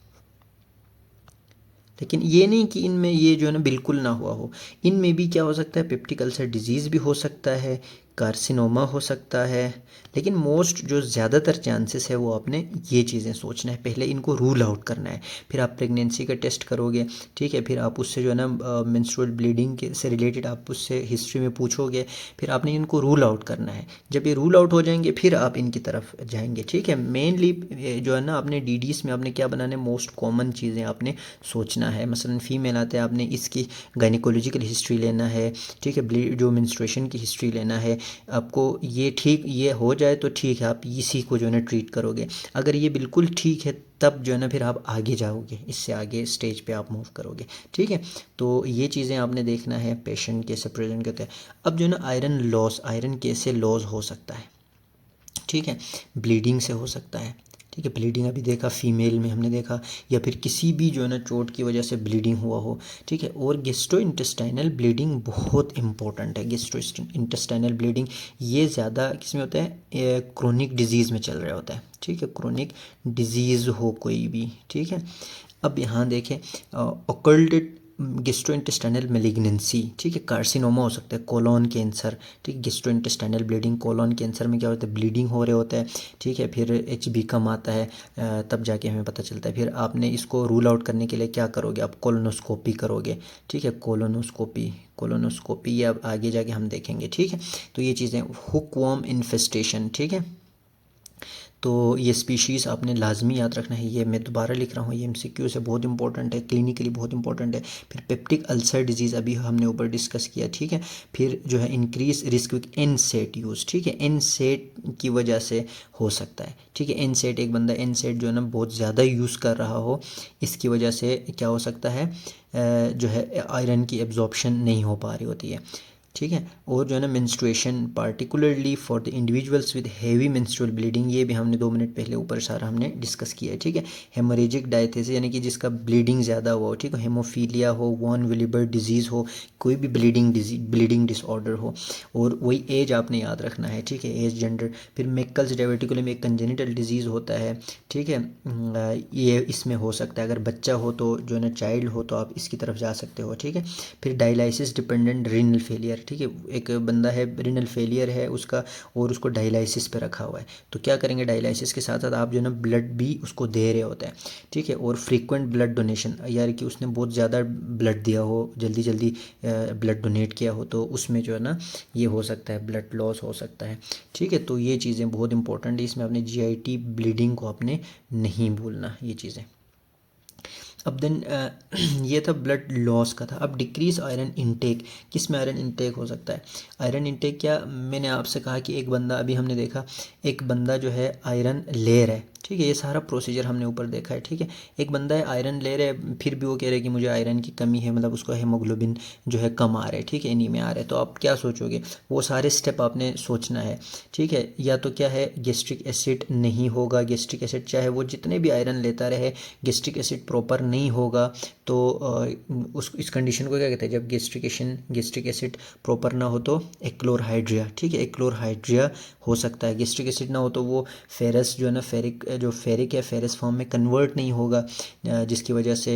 लेकिन ये नहीं कि इनमें ये जो है ना बिल्कुल ना हुआ हो, इनमें भी क्या हो सकता है, पेप्टिक अल्सर डिजीज़ भी हो सकता है, कार्सिनोमा हो सकता है। लेकिन मोस्ट जो ज़्यादातर चांसेस है वो आपने ये चीज़ें सोचना है, पहले इनको रूल आउट करना है। फिर आप प्रेगनेंसी का टेस्ट करोगे, ठीक है, फिर आप उससे जो है ना मेंस्ट्रुअल ब्लीडिंग के से रिलेटेड आप उससे हिस्ट्री में पूछोगे, फिर आपने इनको रूल आउट करना है। जब ये रूल आउट हो जाएंगे फिर आप इनकी तरफ जाएंगे, ठीक है। मेनली जो है ना आपने डीडीज़ में आपने क्या बनाना है, मोस्ट कॉमन चीज़ें आपने सोचना है। मसलन फ़ीमेल आते हैं, आपने इसकी गायनिकोलॉजिकल हिस्ट्री लेना है, ठीक है, जो मेंस्ट्रुएशन की हिस्ट्री लेना है आपको। ये ठीक ये हो जाए तो ठीक है, आप इसी को जो है ना ट्रीट करोगे। अगर ये बिल्कुल ठीक है तब जो है ना फिर आप आगे जाओगे, इससे आगे स्टेज पे आप मूव करोगे, ठीक है। तो ये चीज़ें आपने देखना है, पेशेंट कैसे प्रेजेंट करते हैं। अब जो है ना आयरन लॉस, आयरन कैसे लॉस हो सकता है, ठीक है, ब्लीडिंग से हो सकता है, ठीक है, ब्लीडिंग अभी देखा फीमेल में हमने देखा, या फिर किसी भी जो है ना चोट की वजह से ब्लीडिंग हुआ हो, ठीक है। और गेस्ट्रो इंटेस्टाइनल ब्लीडिंग बहुत इंपॉर्टेंट है, गेस्ट्रो इंटेस्टाइनल ब्लीडिंग ये ज़्यादा किस में होता है, क्रोनिक डिजीज़ में चल रहा होता है, ठीक है, क्रोनिक डिजीज़ हो कोई भी, ठीक है। अब यहाँ देखें ऑकल्टेड गेस्ट्रोइंटेस्टाइनल मेलिग्नेंसी, ठीक है, कार्सिनोमा हो सकता है, कोलोन कैंसर, ठीक है, गेस्ट्रोइंटेस्टाइनल ब्लीडिंग, कोलोन कैंसर में क्या होता है, ब्लीडिंग हो रहे होता है, ठीक है। फिर एचबी कम आता है, तब जाके हमें पता चलता है। फिर आपने इसको रूल आउट करने के लिए क्या करोगे, आप कोलोनोस्कोपी करोगे, ठीक है, कोलोनोस्कोपी या आगे जाके हम देखेंगे, ठीक है। तो ये चीज़ें, हुकवर्म इन्फेस्टेशन, ठीक है, तो ये स्पीशीज़ आपने लाजमी याद रखना है। ये मैं दोबारा लिख रहा हूँ, ये एमसीक्यू से बहुत इंपॉर्टेंट है, क्लिनिकली बहुत इंपॉर्टेंट है। फिर पेप्टिक अल्सर डिजीज़ अभी हमने ऊपर डिस्कस किया, ठीक है। फिर जो है इंक्रीज रिस्क विद एनसेट यूज़, ठीक है, एनसेट की वजह से हो सकता है, ठीक है। एनसेट, एक बंदा एनसेट जो है ना बहुत ज़्यादा यूज़ कर रहा हो, इसकी वजह से क्या हो सकता है, जो है आयरन की एब्जॉर्प्शन नहीं हो पा रही होती है, ठीक है। और जो है ना menstruation particularly for the individuals with heavy menstrual bleeding, ये भी हमने 2 मिनट पहले ऊपर सारा हमने डिस्कस किया है, ठीक है। हेमोरेजिक डायथेसिस यानी कि जिसका ब्लीडिंग ज़्यादा हुआ हो, ठीक है, हेमोफीलिया हो, वॉन विलिबर डिजीज़ हो, कोई भी ब्लीडिंग डिसऑर्डर हो। और वही एज आपने याद रखना है, ठीक है, एज, जेंडर। फिर मेकल्स डायबिटिकुलम एक कंजेनिटल डिजीज़ होता है, ठीक है, ये इसमें हो सकता है। अगर बच्चा हो तो जो है ना चाइल्ड हो तो आप इसकी तरफ जा सकते हो, ठीक है। फिर डायलिसिस डिपेंडेंट रीनल फेलियर, ठीक है, एक बंदा है रीनल फेलियर है उसका और उसको डायलिसिस पे रखा हुआ है, तो क्या करेंगे, डायलिसिस के साथ साथ आप जो है ना ब्लड भी उसको दे रहे होते हैं, ठीक है। और फ्रीक्वेंट ब्लड डोनेशन, यार कि उसने बहुत ज़्यादा ब्लड दिया हो, जल्दी जल्दी ब्लड डोनेट किया हो, तो उसमें जो है ना ये हो सकता है, ब्लड लॉस हो सकता है, ठीक है। तो ये चीज़ें बहुत इंपॉर्टेंट है, इसमें आपने जीआईटी ब्लीडिंग को आपने नहीं भूलना, ये चीज़ें। अब देन ये था ब्लड लॉस का था। अब डिक्रीज आयरन इनटेक, किस में आयरन इनटेक हो सकता है? आयरन इनटेक क्या, मैंने आपसे कहा कि एक बंदा, अभी हमने देखा एक बंदा जो है आयरन ले रहा है, ठीक है, ये सारा प्रोसीजर हमने ऊपर देखा है, ठीक है। एक बंदा है आयरन ले रहा है, फिर भी वो कह रहे हैं कि मुझे आयरन की कमी है, मतलब उसको हीमोग्लोबिन जो है कम आ रहा है, ठीक है, एनीमिया आ रहा है। तो आप क्या सोचोगे, वो सारे स्टेप आपने सोचना है, ठीक है। या तो क्या है, गेस्ट्रिक एसिड नहीं होगा, गेस्ट्रिक एसिड चाहे वो जितने भी आयरन लेता रहे, गेस्ट्रिक एसिड प्रॉपर नहीं होगा, तो उस इस कंडीशन को क्या कहते हैं, जब गेस्ट्रिक एसिड प्रॉपर ना हो तो एक्लोरहाइड्रिया, ठीक है, एक्लोरहाइड्रिया हो सकता है। गेस्ट्रिक एसिड ना हो तो वो फेरस जो है ना, फेरिक या फेरस फॉर्म में कन्वर्ट नहीं होगा, जिसकी वजह से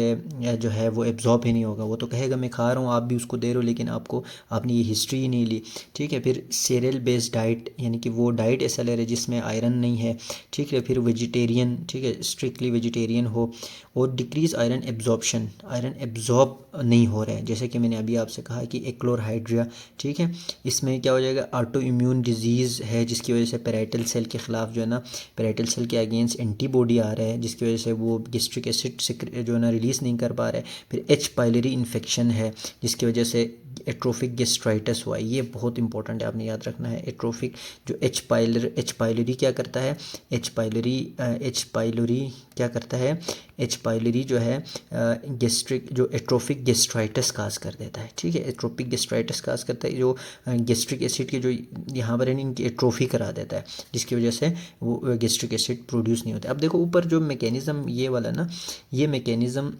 जो है वो एब्जॉर्ब ही नहीं होगा। वो तो कहेगा मैं खा रहा हूँ, आप भी उसको दे रहे हो, लेकिन आपने ये हिस्ट्री ही नहीं ली, ठीक है। फिर सीरियल बेस्ड डाइट, यानी कि वो डाइट ऐसा ले रहे जिसमें आयरन नहीं है, ठीक है। फिर वेजिटेरियन, ठीक है, स्ट्रिक्टली वेजिटेरियन हो। और decrease iron absorption, iron absorb नहीं हो रहा है, जैसे कि मैंने अभी आपसे कहा कि एक्लोरहाइड्रिया, ठीक है। इसमें क्या हो जाएगा, ऑटो इम्यून डिजीज़ है, जिसकी वजह से पेराइटल सेल के ख़िलाफ़ जो है ना, पेराइटल सेल के अगेंस्ट एंटीबॉडी आ रहा है, जिसकी वजह से वो गेस्ट्रिक एसिड जो है ना रिलीज़ नहीं कर पा रहे। फिर एच पाइलरी इन्फेक्शन है, जिसकी वजह से एट्रोफिक गेस्ट्राइटिस हुआ है। ये बहुत इंपॉर्टेंट है, आपने याद रखना है। एट्रोफिक जो एच पाइलरी क्या करता है, एच पाइलरी क्या करता है, एच पाइलरी जो है गेस्ट्रिक जो एट्रोफिक गेस्ट्राइटिस काज कर देता है, ठीक है। एट्रोपिक गेस्ट्राइटिस काज करता है, जो गेस्ट्रिक एसिड के जो यहाँ पर है इनकी एट्रोफी करा देता है, जिसकी वजह से वो गेस्ट्रिक एसिड प्रोड्यूस नहीं होता। अब देखो ऊपर जो मैकेनिज़्म ये वाला ना, ये मैकेनिज़्म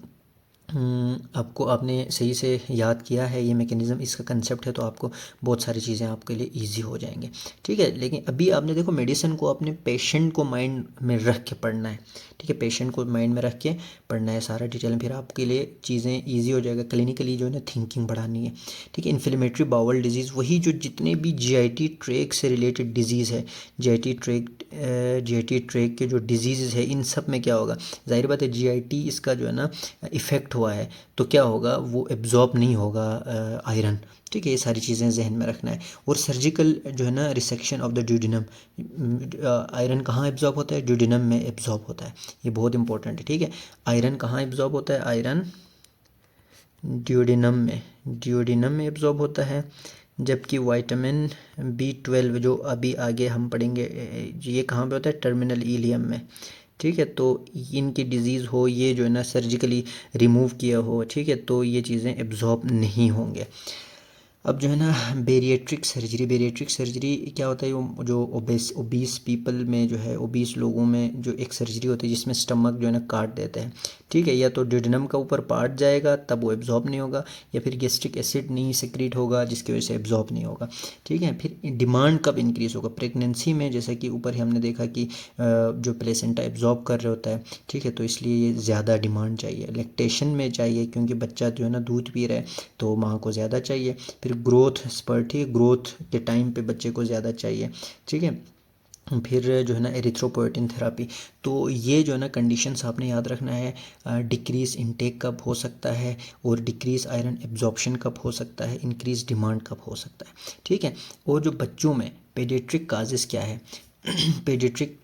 आपको आपने सही से याद किया है, ये मैकेनिज़्म इसका कंसेप्ट है, तो आपको बहुत सारी चीज़ें आपके लिए इजी हो जाएंगे, ठीक है। लेकिन अभी आपने देखो मेडिसिन को अपने पेशेंट को माइंड में रख के पढ़ना है, ठीक है, पेशेंट को माइंड में रख के पढ़ना है सारा डिटेल में, फिर आपके लिए चीज़ें ईजी हो जाएगा। क्लिनिकली जो है ना थिंकिंग बढ़ानी है, ठीक है। इन्फ्लेमेटरी बाउल डिजीज़, वही जो जितने भी जीआईटी ट्रैक से रिलेटेड डिजीज़ है, जीआईटी ट्रैक के जो डिजीज़ है, इन सब में क्या होगा, जाहिर बात है जीआईटी इसका जो है ना इफ़ेक्ट हुआ है, तो क्या होगा, वो एब्जॉर्ब नहीं होगा आयरन, ठीक है। ये सारी चीज़ें जहन में रखना है। और सर्जिकल जो है ना resection of the duodenum, iron कहाँ एब्जॉर्ब होता है, ड्यूडिनम में एब्जॉर्ब होता है, ये बहुत इंपॉर्टेंट है, ठीक है। आयरन कहाँ एब्जॉर्ब होता है, आयरन ड्यूडिनम में एब्जॉर्ब होता है। जबकि विटामिन B12 जो अभी आगे हम पढ़ेंगे, ये कहाँ पे होता है, टर्मिनल इलियम में, ठीक है। तो इनकी डिज़ीज़ हो, ये जो है ना सर्जिकली रिमूव किया हो, ठीक है, तो ये चीज़ें एब्जॉर्ब नहीं होंगे। अब जो है ना बेरिएट्रिक सर्जरी क्या होता है, वो जो ओबीस पीपल में जो है, ओबीस लोगों में जो एक सर्जरी होती है जिसमें स्टमक जो है ना काट देते हैं, ठीक है। या तो ड्यूडेनम का ऊपर पार्ट जाएगा तब वो एब्जॉर्ब नहीं होगा, या फिर गेस्ट्रिक एसिड नहीं सिक्रीट होगा जिसकी वजह से एब्जॉर्ब नहीं होगा, ठीक है। फिर डिमांड कब इंक्रीज़ होगा, प्रेगनेंसी में, जैसा कि ऊपर ही हमने देखा कि जो प्लेसेंटा एब्जॉर्ब कर रहा होता है, ठीक है, तो इसलिए ये ज़्यादा डिमांड चाहिए। लैक्टेशन में चाहिए, क्योंकि बच्चा जो है ना दूध पी रहा है तो माँ को ज़्यादा चाहिए। फिर ग्रोथ स्पर्ट, ठीक है, ग्रोथ के टाइम पे बच्चे को ज़्यादा चाहिए, ठीक है। फिर जो है ना एरिथ्रोपोएटिन थेरापी। तो ये जो है ना कंडीशंस आपने याद रखना है। डिक्रीज़ इनटेक कब हो सकता है, और डिक्रीज़ आयरन एब्जॉर्प्शन कब हो सकता है, इंक्रीज़ डिमांड कब हो सकता है, ठीक है। और जो बच्चों में पेडियाट्रिक काजेस क्या है पेडियाट्रिक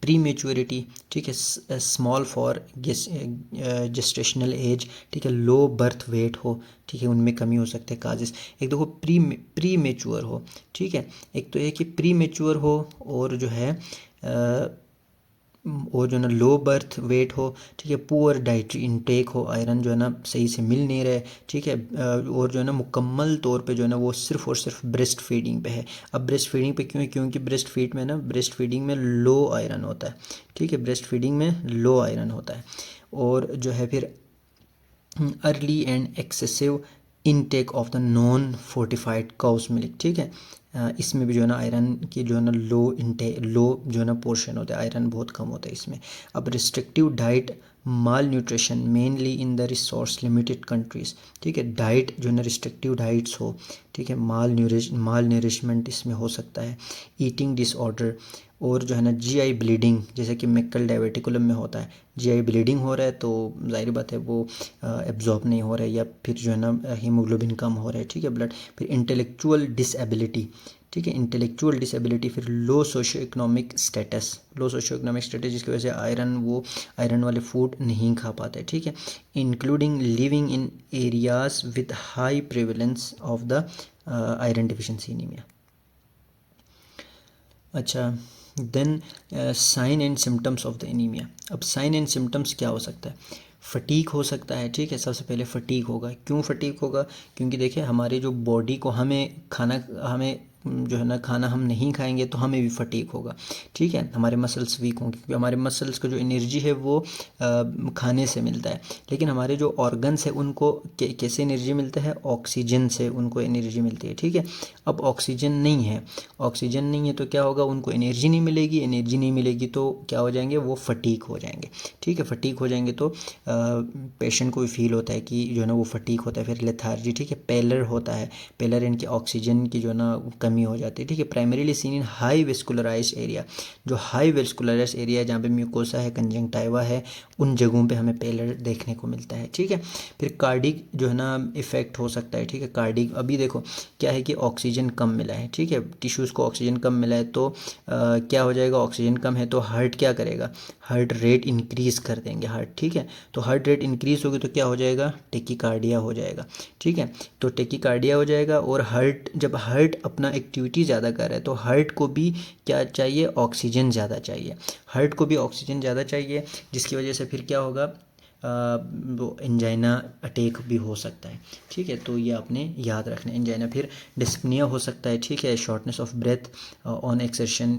प्री मेच्योरिटी, ठीक है, स्मॉल फॉर जेस्टेशनल एज, ठीक है, लो बर्थ वेट हो, ठीक है, उनमें कमी हो सकते हैं काजेस। एक देखो प्री मेच्योर हो, ठीक है, एक तो ये कि प्री मेच्योर हो, और जो है और जो है ना लो बर्थ वेट हो, ठीक है, पुअर डाइटरी इनटेक हो, आयरन जो है ना सही से मिल नहीं रहे, ठीक है। और जो है ना मुकम्मल तौर पे जो है ना वो सिर्फ और सिर्फ ब्रेस्ट फीडिंग पे है। अब ब्रेस्ट फीडिंग पे क्यों है, क्योंकि ब्रेस्ट फीडिंग में लो आयरन होता है, ठीक है, ब्रेस्ट फीडिंग में लो आयरन होता है। और जो है फिर early and excessive intake of the non fortified cows milk, ठीक है, इसमें भी जो है ना आयरन की जो है ना लो जो है ना पोर्शन होता है, आयरन बहुत कम होता है इसमें। अब restrictive diet, mall nutrition mainly in the resource limited countries, ठीक है, डाइट जो है ना रिस्ट्रिक्टिव डाइट्स हो, ठीक है, माल न्यूरिशमेंट इसमें हो सकता है। ईटिंग डिसऑर्डर, और जो है ना जीआई ब्लीडिंग, जैसे कि मेकल डायवर्टिकुलम में होता है, जीआई ब्लीडिंग हो रहा है तो जाहिर बात है वो एब्जॉर्ब नहीं हो रहा है, या फिर जो है ना हीमोग्लोबिन कम हो रहा है, ठीक है, ब्लड। फिर इंटेलेक्चुअल डिसेबिलिटी, ठीक है, इंटेलेक्चुअल डिसेबिलिटी। फिर लो सोशो इकोनॉमिक स्टेटस, लो सोशो इकोनॉमिक स्टेटस जिसकी वजह से आयरन वाले फूड नहीं खा पाते, ठीक है। Including living in areas with high prevalence of the iron deficiency anaemia. अच्छा, then sign and symptoms of the anaemia. अब साइन एंड सिम्टम्स क्या हो सकता है? फटीक हो सकता है, ठीक है, सबसे पहले फटीक होगा। क्यों फटीक होगा? क्योंकि देखिए हमारे जो बॉडी को हमें जो है ना खाना हम नहीं खाएंगे तो हमें भी फटीक होगा, ठीक है, हमारे मसल्स वीक होंगे, क्योंकि हमारे मसल्स को जो एनर्जी है वो खाने से मिलता है। लेकिन हमारे जो ऑर्गन्स है उनको कैसे एनर्जी मिलता है? ऑक्सीजन से उनको एनर्जी मिलती है, ठीक है। अब ऑक्सीजन नहीं है तो क्या होगा? उनको एनर्जी नहीं मिलेगी, एनर्जी नहीं मिलेगी तो क्या हो जाएंगे? वो फटीक हो जाएंगे, ठीक है। फटीक हो जाएंगे तो पेशेंट को भी फील होता है कि जो है ना वो फटीक होता है। फिर लेथार्जी, ठीक है, पेलर होता है, पेलर इनकी ऑक्सीजन की जो है ना कमी हो जाती है, ठीक है। Primarily seen in high vascularise area, जो हाई वेस्कुलराइज एरिया है जहाँ पे म्यूकोसा है, कंजंक्टाइवा है, उन जगहों पे हमें पेलर देखने को मिलता है, ठीक है। फिर कार्डिक जो है ना इफेक्ट हो सकता है, ठीक है। कार्डिक, अभी देखो क्या है कि ऑक्सीजन कम मिला है, ठीक है, टिश्यूज़ को ऑक्सीजन कम मिला है तो क्या हो जाएगा? ऑक्सीजन कम है तो हार्ट क्या करेगा? हार्ट रेट इंक्रीज़ कर देंगे हार्ट, ठीक है। तो हार्ट रेट इंक्रीज़ होगी तो क्या हो जाएगा? टेकीकार्डिया हो जाएगा, ठीक है। तो टेकीकार्डिया हो जाएगा, और जब हार्ट अपना एक्टिविटी ज़्यादा कर रहा है तो हार्ट को भी क्या चाहिए? ऑक्सीजन ज़्यादा चाहिए, हार्ट को भी ऑक्सीजन ज़्यादा चाहिए, जिसकी वजह से फिर क्या होगा? वो एंजाइना अटैक भी हो सकता है, ठीक है। तो ये आपने याद रखना है, एंजाइना। फिर डिस्पनिया हो सकता है, ठीक है, shortness of breath on exertion,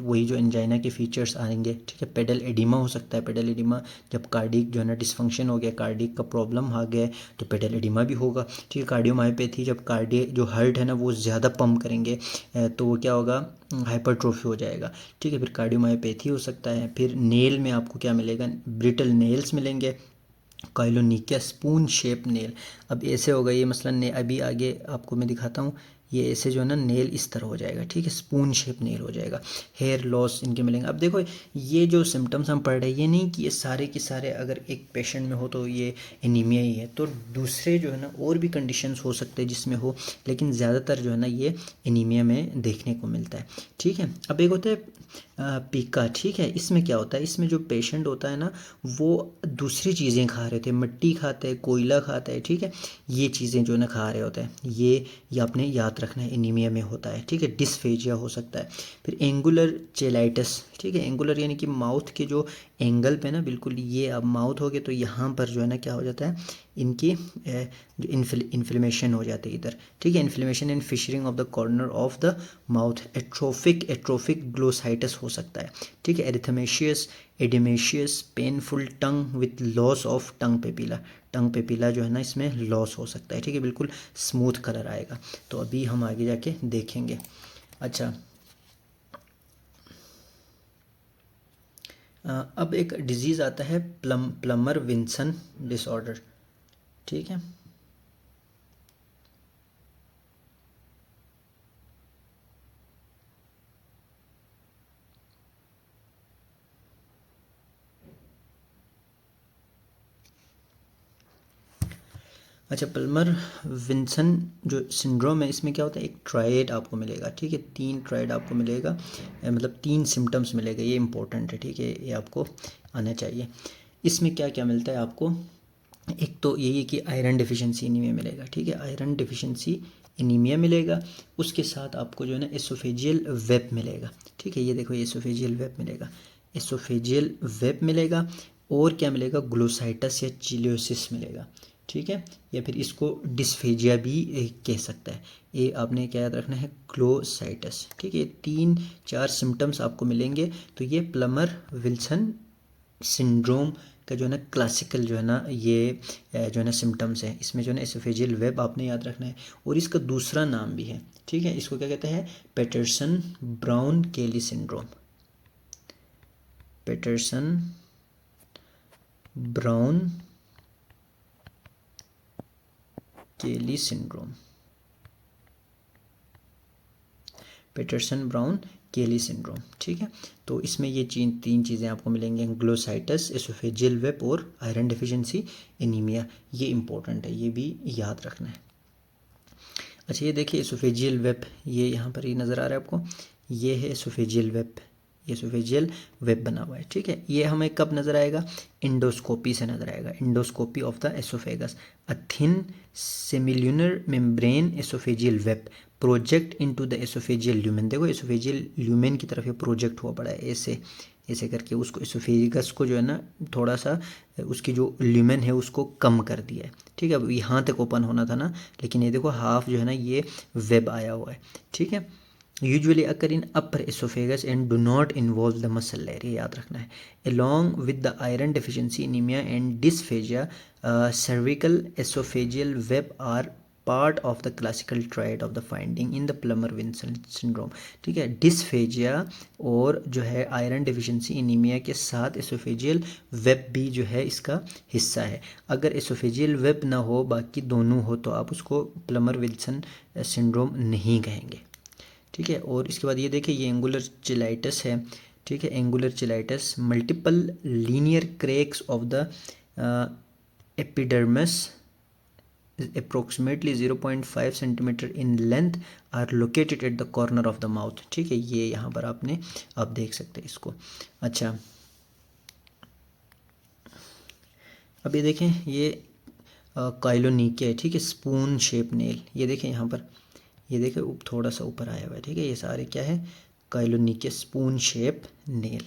वही जो एंजाइना के फीचर्स आएंगे, ठीक है। पेडल एडिमा हो सकता है, पेडल एडिमा जब कार्डिक जो है ना डिसफंक्शन हो गया, कार्डिक का प्रॉब्लम आ गया तो पेडल एडिमा भी होगा, ठीक है। कार्डियोमायोपैथी, जब जो हार्ट है ना वो ज़्यादा पंप करेंगे तो वो क्या होगा? हाइपरट्रोफी हो जाएगा, ठीक है। फिर कार्डियोमायोपैथी हो सकता है। फिर नेल में आपको क्या मिलेगा? ब्रिटल नेल्स मिलेंगे, काइलोनिकिया स्पून शेप नेल। अब ऐसे होगा ये मसलन अभी आगे आपको मैं दिखाता हूँ, ये ऐसे जो है ना नेल इस तरह हो जाएगा, ठीक है, स्पून शेप नेल हो जाएगा। हेयर लॉस इनके मिलेंगे। अब देखो ये जो सिम्टम्स हम पढ़ रहे हैं ये नहीं कि ये सारे के सारे अगर एक पेशेंट में हो तो ये एनीमिया ही है, तो दूसरे जो है ना और भी कंडीशंस हो सकते हैं जिसमें हो, लेकिन ज़्यादातर जो है ना ये एनीमिया में देखने को मिलता है, ठीक है। अब एक होता है पीका, ठीक है, इसमें क्या होता है? इसमें जो पेशेंट होता है ना वो दूसरी चीज़ें खा रहे थे, मिट्टी खाते हैं, कोयला खाता है, ठीक है, ये चीज़ें जो है ना खा रहे होते हैं, ये आपने याद रखना है, एनीमिया में होता है, ठीक है। डिस्फेजिया हो सकता है। फिर एंगुलर चेलाइटिस, ठीक है, एंगुलर यानी कि माउथ के जो एंगल पे ना बिल्कुल, ये अब माउथ हो गए तो यहाँ पर जो है ना क्या हो जाता है? इनकी जो इन्फ्लेमेशन हो जाती है इधर, ठीक है, inflammation and fissuring of the corner of the mouth. Atrophic glossitis हो सकता है, ठीक है। Erythematous, oedematous, painful tongue with loss of tongue papilla जो है ना इसमें लॉस हो सकता है, ठीक है, बिल्कुल स्मूथ कलर आएगा। तो अभी हम आगे जाके देखेंगे। अच्छा, अब एक डिजीज़ आता है प्लमर विंसन डिसऑर्डर, ठीक है। अच्छा, पल्मर विंसन जो सिंड्रोम है इसमें क्या होता है? एक ट्रायड आपको मिलेगा, ठीक है, 3 ट्रायड आपको मिलेगा, मतलब 3 सिम्टम्स मिलेगा, ये इंपॉर्टेंट है, ठीक है, ये आपको आना चाहिए। इसमें क्या क्या मिलता है आपको? एक तो यही है कि आयरन डिफिशिएंसी एनीमिया मिलेगा, ठीक है, आयरन डिफिशिएंसी एनीमिया मिलेगा। उसके साथ आपको जो है ना एसोफेजियल वेब मिलेगा, ठीक है, ये देखो एसोफेजियल वेब मिलेगा, एसोफेजियल वेब मिलेगा। और क्या मिलेगा? ग्लोसाइटस या चिलियोसिस मिलेगा, ठीक है, या फिर इसको डिस्फेजिया भी कह सकता है। ये आपने क्या याद रखना है? ग्लोसाइटस, ठीक है, 3-4 सिम्टम्स आपको मिलेंगे। तो ये प्लमर विल्सन सिंड्रोम का जो है ना क्लासिकल जो है ना ये जो है ना सिम्टम्स है। इसमें जो है ना एसोफेजियल वेब आपने याद रखना है, और इसका दूसरा नाम भी है, ठीक है, इसको क्या कहते हैं? पेटरसन ब्राउन केली सिंड्रोम, पेटरसन ब्राउन केली सिंड्रोम, पेटरसन ब्राउन केली सिंड्रोम। ठीक है, तो इसमें ये तीन चीज़ें आपको मिलेंगी, ग्लोसाइटस, एसोफेजियल वेब और आयरन डेफिशिएंसी एनीमिया। ये इंपॉर्टेंट है, ये भी याद रखना है। अच्छा, ये देखिए एसोफेजियल वेब, ये यहाँ पर ही नज़र आ रहा है आपको, ये है एसोफेजियल वेब, ये एसोफेजियल वेब बना हुआ है। ठीक है, ये हमें कब नज़र आएगा, इंडोस्कोपी से नज़र आएगा, endoscopy of the oesophagus. A thin semilunar membrane oesophageal web project into the oesophageal lumen. देखो एसोफेजियल ल्यूमेन की तरफ ये प्रोजेक्ट हुआ पड़ा है, ऐसे ऐसे करके उसको एसोफेगस को जो है ना थोड़ा सा उसकी जो ल्यूमेन है उसको कम कर दिया है। ठीक है, अब यहाँ तक ओपन होना था ना, लेकिन ये देखो हाफ जो है ना ये वेब आया हुआ है। ठीक है, usually occur in upper oesophagus and do not involve the muscle layer, ये याद रखना है। Along with the iron deficiency anaemia and dysphagia, cervical oesophageal web are part of the classical triad of the finding in the Plummer Vinson syndrome. ठीक है, dysphagia और जो है iron deficiency anaemia के साथ एसोफेजियल वेब भी जो है इसका हिस्सा है। अगर एसोफेजियल वेब ना हो, बाकी दोनों हो, तो आप उसको प्लमर विल्सन सिंड्रोम नहीं कहेंगे। ठीक है, और इसके बाद ये देखिए ये एंगुलर चिलाइटिस है। ठीक है, angular cheilitis multiple linear cracks of the epidermis approximately 0.5 centimetre in length are located at the corner of the mouth. ठीक है, ये यहाँ पर आप देख सकते हैं इसको। अच्छा, अब ये देखें ये काइलोनिके है। ठीक है, स्पून शेप नेल, ये देखें यहाँ पर, ये देखें थोड़ा सा ऊपर आया हुआ है। ठीक है, ये सारे क्या है, काइलोनिके स्पून शेप नेल।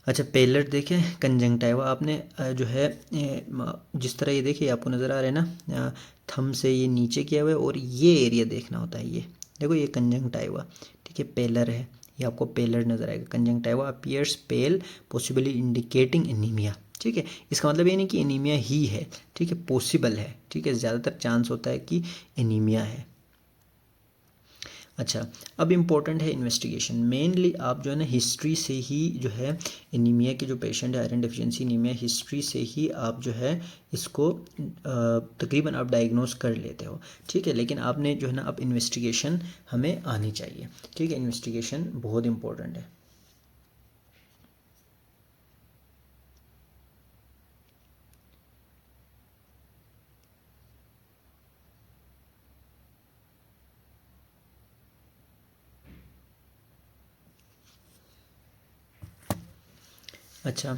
अच्छा, पेलर देखें कंजंक्टाइवा, आपने जो है जिस तरह ये देखिए आपको नज़र आ रहा है ना, थंब से ये नीचे किया हुआ है और ये एरिया देखना होता है। ये देखो ये कंजंक्टाइवा। ठीक है, पेलर है, ये आपको पेलर नज़र आएगा। कंजंक्टाइवा अपीयर्स पेल पॉसिबली इंडिकेटिंग एनीमिया। ठीक है, इसका मतलब ये नहीं कि एनीमिया ही है। ठीक है, पॉसिबल है। ठीक है, ज़्यादातर चांस होता है कि एनीमिया है। अच्छा, अब इम्पोर्टेंट है इन्वेस्टिगेशन। मेनली आप जो है ना हिस्ट्री से ही जो है एनीमिया के जो पेशेंट है आयरन डेफिशिएंसी एनीमिया, हिस्ट्री से ही आप जो है इसको तकरीबन आप डायग्नोस कर लेते हो। ठीक है, लेकिन आपने जो है ना अब इन्वेस्टिगेशन हमें आनी चाहिए। ठीक है, इन्वेस्टिगेशन बहुत इंपॉर्टेंट है। अच्छा,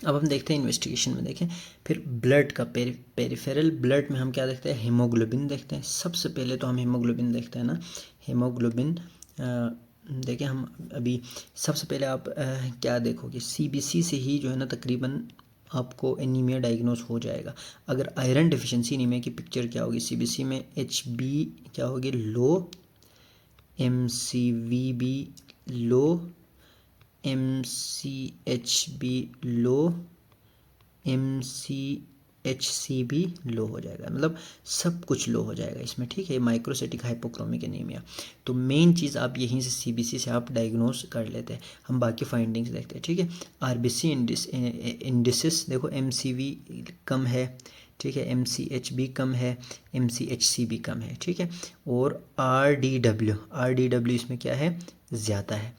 अब हम देखते हैं इन्वेस्टिगेशन में, देखें फिर ब्लड का पेरिफेरल ब्लड में हम क्या देखते हैं, हीमोग्लोबिन देखते हैं। सबसे पहले तो हम हीमोग्लोबिन देखते हैं ना, हीमोग्लोबिन देखें हम अभी सबसे पहले आप क्या देखोगे, सीबीसी से ही जो है ना तकरीबन आपको एनीमिया डायग्नोस हो जाएगा। अगर आयरन डेफिशिएंसी एनीमिया की पिक्चर क्या होगी, सीबीसी में HB क्या होगी, लो, MCVB लो, MCHB लो, MCHCB लो हो जाएगा, मतलब सब कुछ लो हो जाएगा इसमें। ठीक है, माइक्रोसिटिक हाइपोक्रोमिक एनीमिया। तो मेन चीज़ आप यहीं से सीबीसी से आप डायग्नोस कर लेते हैं। हम बाकी फाइंडिंग्स देखते हैं। ठीक है, आरबीसी इंडिसिस देखो, MCV कम है। ठीक है, MCHB कम है, MCHCB कम है। ठीक है, और RDW इसमें क्या है, ज़्यादा है।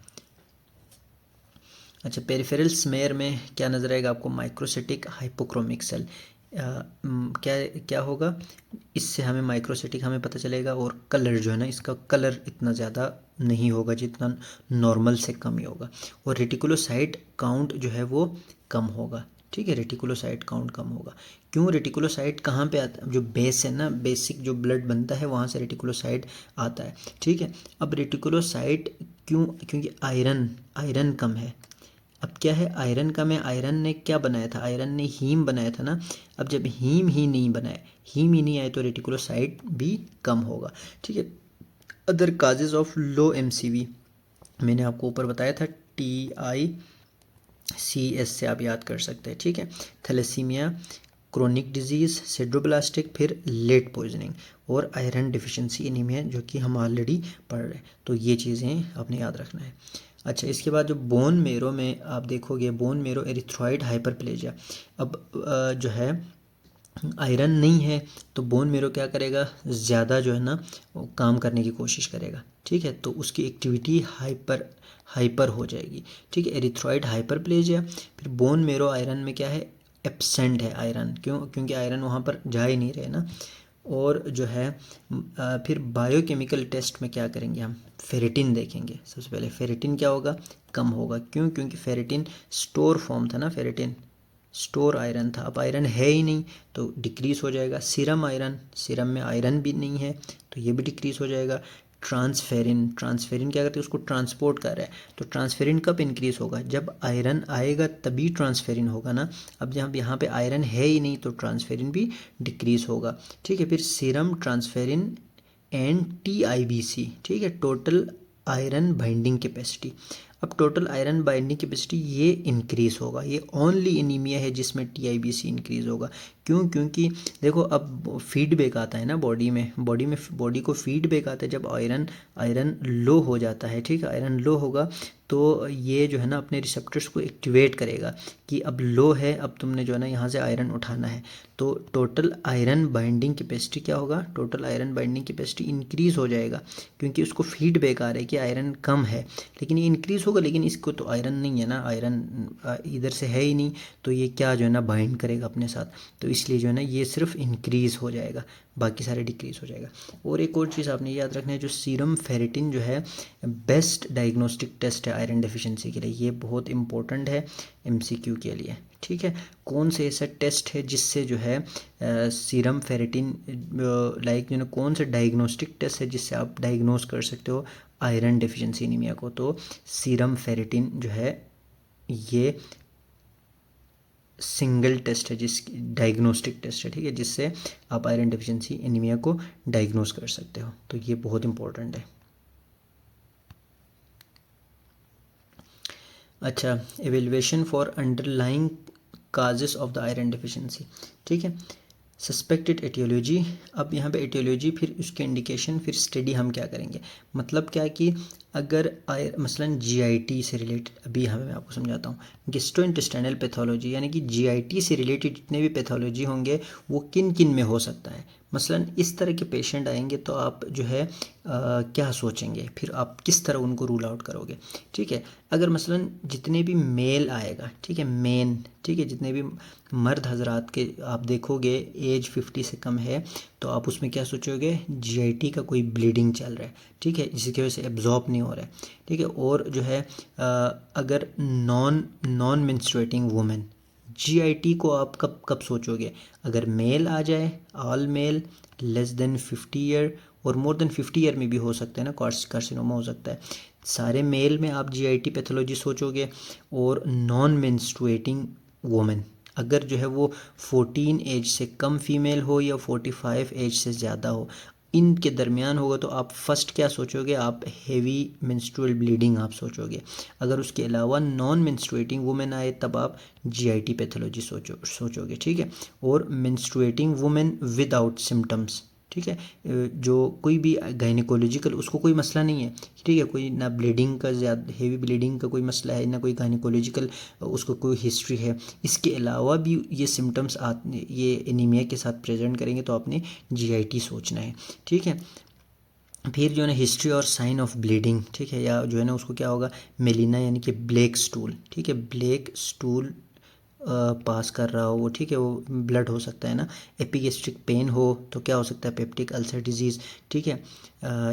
अच्छा, पेरिफेरल स्मेयर में क्या नज़र आएगा आपको, माइक्रोसिटिक हाइपोक्रोमिक सेल। क्या क्या होगा, इससे हमें माइक्रोसिटिक हमें पता चलेगा, और कलर जो है ना इसका कलर इतना ज़्यादा नहीं होगा जितना नॉर्मल से कम ही होगा, और रेटिकुलोसाइट काउंट जो है वो कम होगा। ठीक है, रेटिकुलोसाइट काउंट कम होगा। क्यों, रेटिकुलोसाइट कहाँ पे आता है, जो बेस है ना, बेसिक जो ब्लड बनता है वहाँ से रेटिकुलोसाइट आता है। ठीक है, अब रेटिकुलोसाइट क्यों, क्योंकि आयरन कम है। अब क्या है, आयरन कम है, आयरन ने क्या बनाया था, आयरन ने हीम बनाया था ना। अब जब हीम ही नहीं आए तो रेटिकुलोसाइट भी कम होगा। ठीक है, other causes of low MCV मैंने आपको ऊपर बताया था, TICS से आप याद कर सकते हैं। ठीक है, थैलेसीमिया, क्रोनिक डिजीज़, सिड्रोब्लास्टिक, फिर लेट पॉइजनिंग, और आयरन डिफिशिएंसी एनीमिया जो कि हम ऑलरेडी पढ़ रहे हैं। तो ये चीज़ें आपने याद रखना है। अच्छा, इसके बाद जो बोन मेरो में आप देखोगे, बोन मेरो एरिथ्रॉइड हाइपरप्लेजिया। अब जो है आयरन नहीं है तो बोन मेरो क्या करेगा, ज़्यादा जो है ना वो काम करने की कोशिश करेगा, ठीक है, तो उसकी एक्टिविटी हाइपर हाइपर हो जाएगी, ठीक है, एरिथ्रॉइड हाइपरप्लेजिया। फिर बोन मेरो आयरन में क्या है, एब्सेंट है आयरन, क्यों, क्योंकि आयरन वहाँ पर जा ही नहीं रहे ना। और जो है फिर बायोकेमिकल टेस्ट में क्या करेंगे हम, फेरिटिन देखेंगे। सबसे पहले फेरिटिन क्या होगा, कम होगा, क्यों, क्योंकि फेरिटिन स्टोर फॉर्म था ना, फेरिटिन स्टोर आयरन था, अब आयरन है ही नहीं तो डिक्रीज़ हो जाएगा। सीरम आयरन, सीरम में आयरन भी नहीं है तो ये भी डिक्रीज़ हो जाएगा। ट्रांसफेरिन, ट्रांसफेरिन क्या करते हैं, उसको ट्रांसपोर्ट कर रहा है, तो ट्रांसफेरिन कब इंक्रीज़ होगा, जब आयरन आएगा तभी ट्रांसफेरिन होगा ना। अब जब यहाँ पे आयरन है ही नहीं तो ट्रांसफेरिन भी डिक्रीज़ होगा, ठीक है। फिर सीरम ट्रांसफेरिन एंड TIBC, ठीक है, टोटल आयरन बाइंडिंग कैपेसिटी। अब टोटल आयरन बाइंडिंग कैपेसिटी ये इंक्रीज़ होगा, ये ओनली एनीमिया है जिसमें TIBC इंक्रीज़ होगा। क्यों, क्योंकि देखो अब फीडबैक आता है ना बॉडी को फीडबैक आता है जब आयरन आयरन लो हो जाता है, ठीक है, आयरन लो होगा तो ये जो है ना अपने रिसेप्टर्स को एक्टिवेट करेगा कि अब लो है, अब तुमने जो है ना यहाँ से आयरन उठाना है। तो टोटल आयरन बाइंडिंग कैपेसिटी क्या होगा, total iron binding capacity increase हो जाएगा, क्योंकि उसको फीडबैक आ रहा है कि आयरन कम है, लेकिन ये इंक्रीज़ होगा, लेकिन इसको तो आयरन नहीं है ना, आयरन इधर से है ही नहीं, तो ये क्या जो है ना बाइंड करेगा अपने साथ, तो इसलिए जो है ना ये सिर्फ इंक्रीज़ हो जाएगा, बाकी सारे डिक्रीज़ हो जाएगा। और एक और चीज़ आपने याद रखना है, जो सीरम फेरिटिन जो है बेस्ट डायग्नोस्टिक टेस्ट है आयरन डेफिशिएंसी के लिए, ये बहुत इंपॉर्टेंट है MCQ के लिए, ठीक है। कौन से ऐसा टेस्ट है जिससे जो है सीरम फेरिटिन लाइक जो ना कौन सा डायग्नोस्टिक टेस्ट है जिससे आप डायग्नोस कर सकते हो आयरन डेफिशिएंसी एनीमिया को, तो सीरम फेरिटिन जो है ये सिंगल टेस्ट है, जिस डायग्नोस्टिक टेस्ट है, ठीक है, जिससे आप आयरन डेफिशिएंसी एनीमिया को डायग्नोस कर सकते हो, तो ये बहुत इंपॉर्टेंट है। अच्छा, evaluation for underlying causes of the iron deficiency, ठीक है, सस्पेक्टेड एटियोलॉजी। अब यहाँ पे एटियोलॉजी, फिर उसके इंडिकेशन, फिर स्टडी हम क्या करेंगे, मतलब क्या कि अगर मसलन GIT से रिलेटेड, अभी यहाँ पे मैं आपको समझाता हूँ, गेस्ट्रोइंटेस्टाइनल पैथोलॉजी, यानी कि GIT से रिलेटेड जितने भी पैथोलॉजी होंगे वो किन किन में हो सकता है। मसलन इस तरह के पेशेंट आएंगे तो आप जो है क्या सोचेंगे, फिर आप किस तरह उनको रूल आउट करोगे, ठीक है। अगर मसलन जितने भी मेल आएगा, ठीक है, मेन, ठीक है, जितने भी मर्द हजरात के आप देखोगे एज 50 से कम है तो आप उसमें क्या सोचोगे, GIT का कोई ब्लीडिंग चल रहा है, ठीक है, जिसकी वजह से एब्जॉर्ब नहीं हो रहा है, ठीक है। और जो है अगर नॉन मेंस्ट्रुएटिंग वुमेन, GIT को आप कब कब सोचोगे, अगर मेल आ जाए, all mail less than 50 year, और मोर देन 50 ईयर में भी हो सकता है ना, कार्सिनोमा हो सकता है, सारे मेल में आप GIT पैथोलॉजी सोचोगे। और नॉन मेंस्ट्रुएटिंग वुमेन, अगर जो है वो 14 एज से कम फीमेल हो या 45 एज से ज़्यादा हो, इनके दरमियान होगा तो आप फर्स्ट क्या सोचोगे, आप हेवी मेंस्ट्रुअल ब्लीडिंग आप सोचोगे। अगर उसके अलावा नॉन मेंस्ट्रुएटिंग वुमेन आए तब आप GIT पैथोलॉजी सोचोगे, ठीक है। और मेंस्ट्रुएटिंग वुमेन विदाउट सिम्टम्स, ठीक है, जो कोई भी गायनिकोलॉजिकल उसको कोई मसला नहीं है, ठीक है, कोई ना ब्लीडिंग का ज़्यादा हेवी ब्लीडिंग का कोई मसला है, ना कोई गायनिकोलॉजिकल उसको कोई हिस्ट्री है, इसके अलावा भी ये सिम्टम्स ये एनीमिया के साथ प्रेजेंट करेंगे तो आपने GIT सोचना है, ठीक है। फिर जो है ना हिस्ट्री और साइन ऑफ ब्लीडिंग, ठीक है, या जो है ना उसको क्या होगा, मेलिना यानी कि ब्लैक स्टूल, ठीक है, ब्लैक स्टूल पास कर रहा हो वो, ठीक है, वो ब्लड हो सकता है ना। एपिगेस्ट्रिक पेन हो तो क्या हो सकता है, पेप्टिक अल्सर डिजीज़, ठीक है,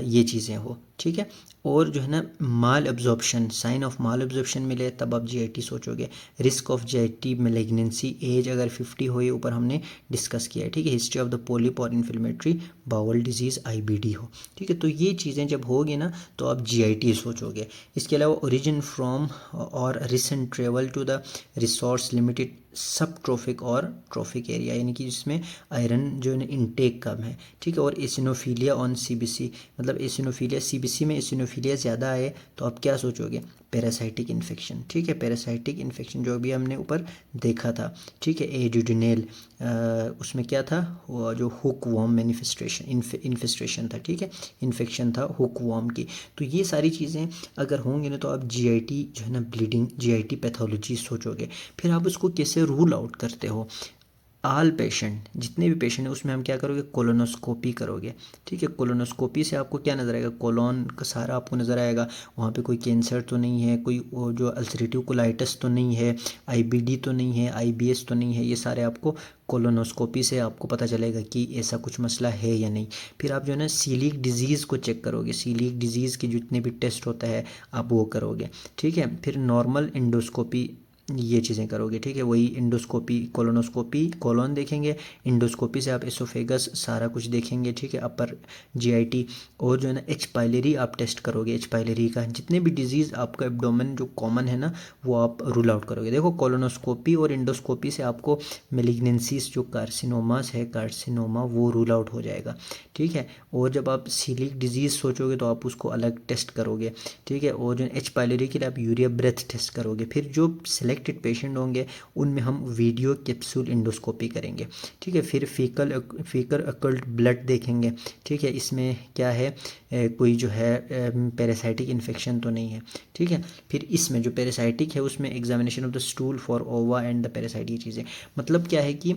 ये चीज़ें हो, ठीक है। और जो है ना malabsorption, sign of malabsorption मिले तब आप GIT सोचोगे। Risk of GIT malignancy, age अगर 50 हो, ये ऊपर हमने डिस्कस किया है, ठीक है। हिस्ट्री ऑफ द पोलिप और इन्फ्लेमेटरी बाउल डिजीज़ IBD हो, ठीक है, तो ये चीज़ें जब होगी ना तो आप GIT सोचोगे। इसके अलावा origin from or recent travel to the resource limited sub tropic or tropic area, यानी कि जिसमें आयरन जो है ना इनटेक कम है, ठीक है। और एसिनोफीलिया ऑन CBC, मतलब एसिनोफीलिया, CBC में एसिनोफीलिया ज़्यादा है तो आप क्या सोचोगे, पैरासाइटिक इन्फेक्शन, ठीक है, पैरासाइटिक इन्फेक्शन जो अभी हमने ऊपर देखा था, ठीक है। एड्यूडेनल, उसमें क्या था, वो जो हुक वॉर्म मैनिफेस्टेशन इन्फेस्टेशन था, ठीक है, इन्फेक्शन था हुक वॉर्म की। तो ये सारी चीज़ें अगर होंगी ना तो आप GIT जो है ना ब्लीडिंग, GIT पैथोलॉजी सोचोगे। फिर आप उसको कैसे रूल आउट करते हो, आल पेशेंट, जितने भी पेशेंट हैं उसमें हम क्या करोगे, कोलोनोस्कोपी करोगे। ठीक है, कोलोनोस्कोपी से आपको क्या नज़र आएगा, कोलोन का सारा आपको नज़र आएगा, वहाँ पे कोई कैंसर तो नहीं है, कोई वो जो अल्सरेटिव कोलाइटिस तो नहीं है, आईबीडी तो नहीं है, आईबीएस तो नहीं है, ये सारे आपको कोलोनोस्कोपी से आपको पता चलेगा कि ऐसा कुछ मसला है या नहीं। फिर आप जो है ना सीलिक डिजीज़ को चेक करोगे, सीलिक डिजीज़ के जितने भी टेस्ट होता है आप वो करोगे। ठीक है, फिर नॉर्मल इंडोस्कोपी ये चीज़ें करोगे। ठीक है, वही इंडोस्कोपी, कोलोनोस्कोपी कोलोन देखेंगे, इंडोस्कोपी से आप एसोफेगस सारा कुछ देखेंगे। ठीक है, अपर जीआईटी, और जो है ना एच पाइलरी आप टेस्ट करोगे, एच पाइलरी का जितने भी डिजीज़ आपका एब्डोमेन जो कॉमन है ना वो आप रूल आउट करोगे। देखो कोलोनोस्कोपी और इंडोस्कोपी से आपको मेलिग्नेंसीज जो कार्सिनोमास है, कार्सिनोमा वो रूल आउट हो जाएगा। ठीक है, और जब आप सीलिक डिजीज़ सोचोगे तो आप उसको अलग टेस्ट करोगे। ठीक है, और जो एच पाइलरी के लिए आप यूरिया ब्रेथ टेस्ट करोगे। फिर जो सिलेक्टेड पेशेंट होंगे उनमें हम वीडियो कैप्सूल इंडोस्कोपी करेंगे। ठीक है, फिर फीकर अकल्ट ब्लड देखेंगे। ठीक है, इसमें क्या है, कोई जो है पैरासाइटिक इन्फेक्शन तो नहीं है। ठीक है, फिर इसमें जो पैरासाइटिक है उसमें examination of the stool for ओवा एंड द पैरासाइट, ये चीज़ें मतलब क्या है कि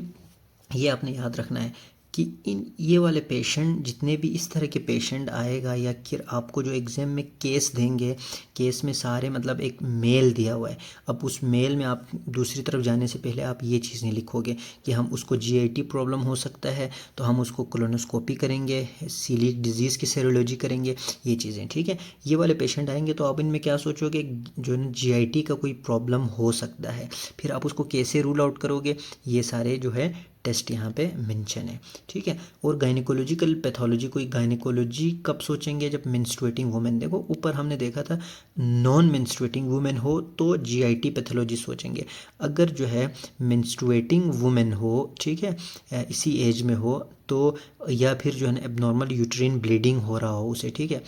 ये आपने याद रखना है कि इन ये वाले पेशेंट, जितने भी इस तरह के पेशेंट आएगा या फिर आपको जो एग्ज़ाम में केस देंगे, केस में सारे मतलब एक मेल दिया हुआ है। अब उस मेल में आप दूसरी तरफ जाने से पहले आप ये चीज़ें लिखोगे कि हम उसको जीआईटी प्रॉब्लम हो सकता है तो हम उसको कोलोनोस्कोपी करेंगे, सीलिक डिजीज़ की सेरोलॉजी करेंगे, ये चीज़ें। ठीक है, ये वाले पेशेंट आएंगे तो आप इनमें क्या सोचोगे, जो है जीआईटी का कोई प्रॉब्लम हो सकता है, फिर आप उसको कैसे रूल आउट करोगे, ये सारे जो है टेस्ट यहाँ पे मेंशन है। ठीक है, और गायनिकोलॉजिकल पैथोलॉजी, कोई गायनिकोलॉजी कब सोचेंगे, जब मेंस्ट्रुएटिंग वुमेन, देखो ऊपर हमने देखा था नॉन मेंस्ट्रुएटिंग वुमेन हो तो जीआईटी पैथोलॉजी सोचेंगे। अगर जो है मेंस्ट्रुएटिंग वुमेन हो, ठीक है, इसी एज में हो तो, या फिर जो है ना एबनॉर्मल यूट्रीन ब्लीडिंग हो रहा हो उसे, ठीक है,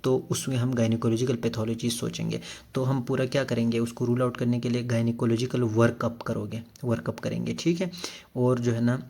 तो उसमें हम गायनिकोलॉजिकल पैथोलॉजी सोचेंगे। तो हम पूरा क्या करेंगे, उसको रूल आउट करने के लिए गायनिकोलॉजिकल वर्कअप करेंगे। ठीक है, और जो है ना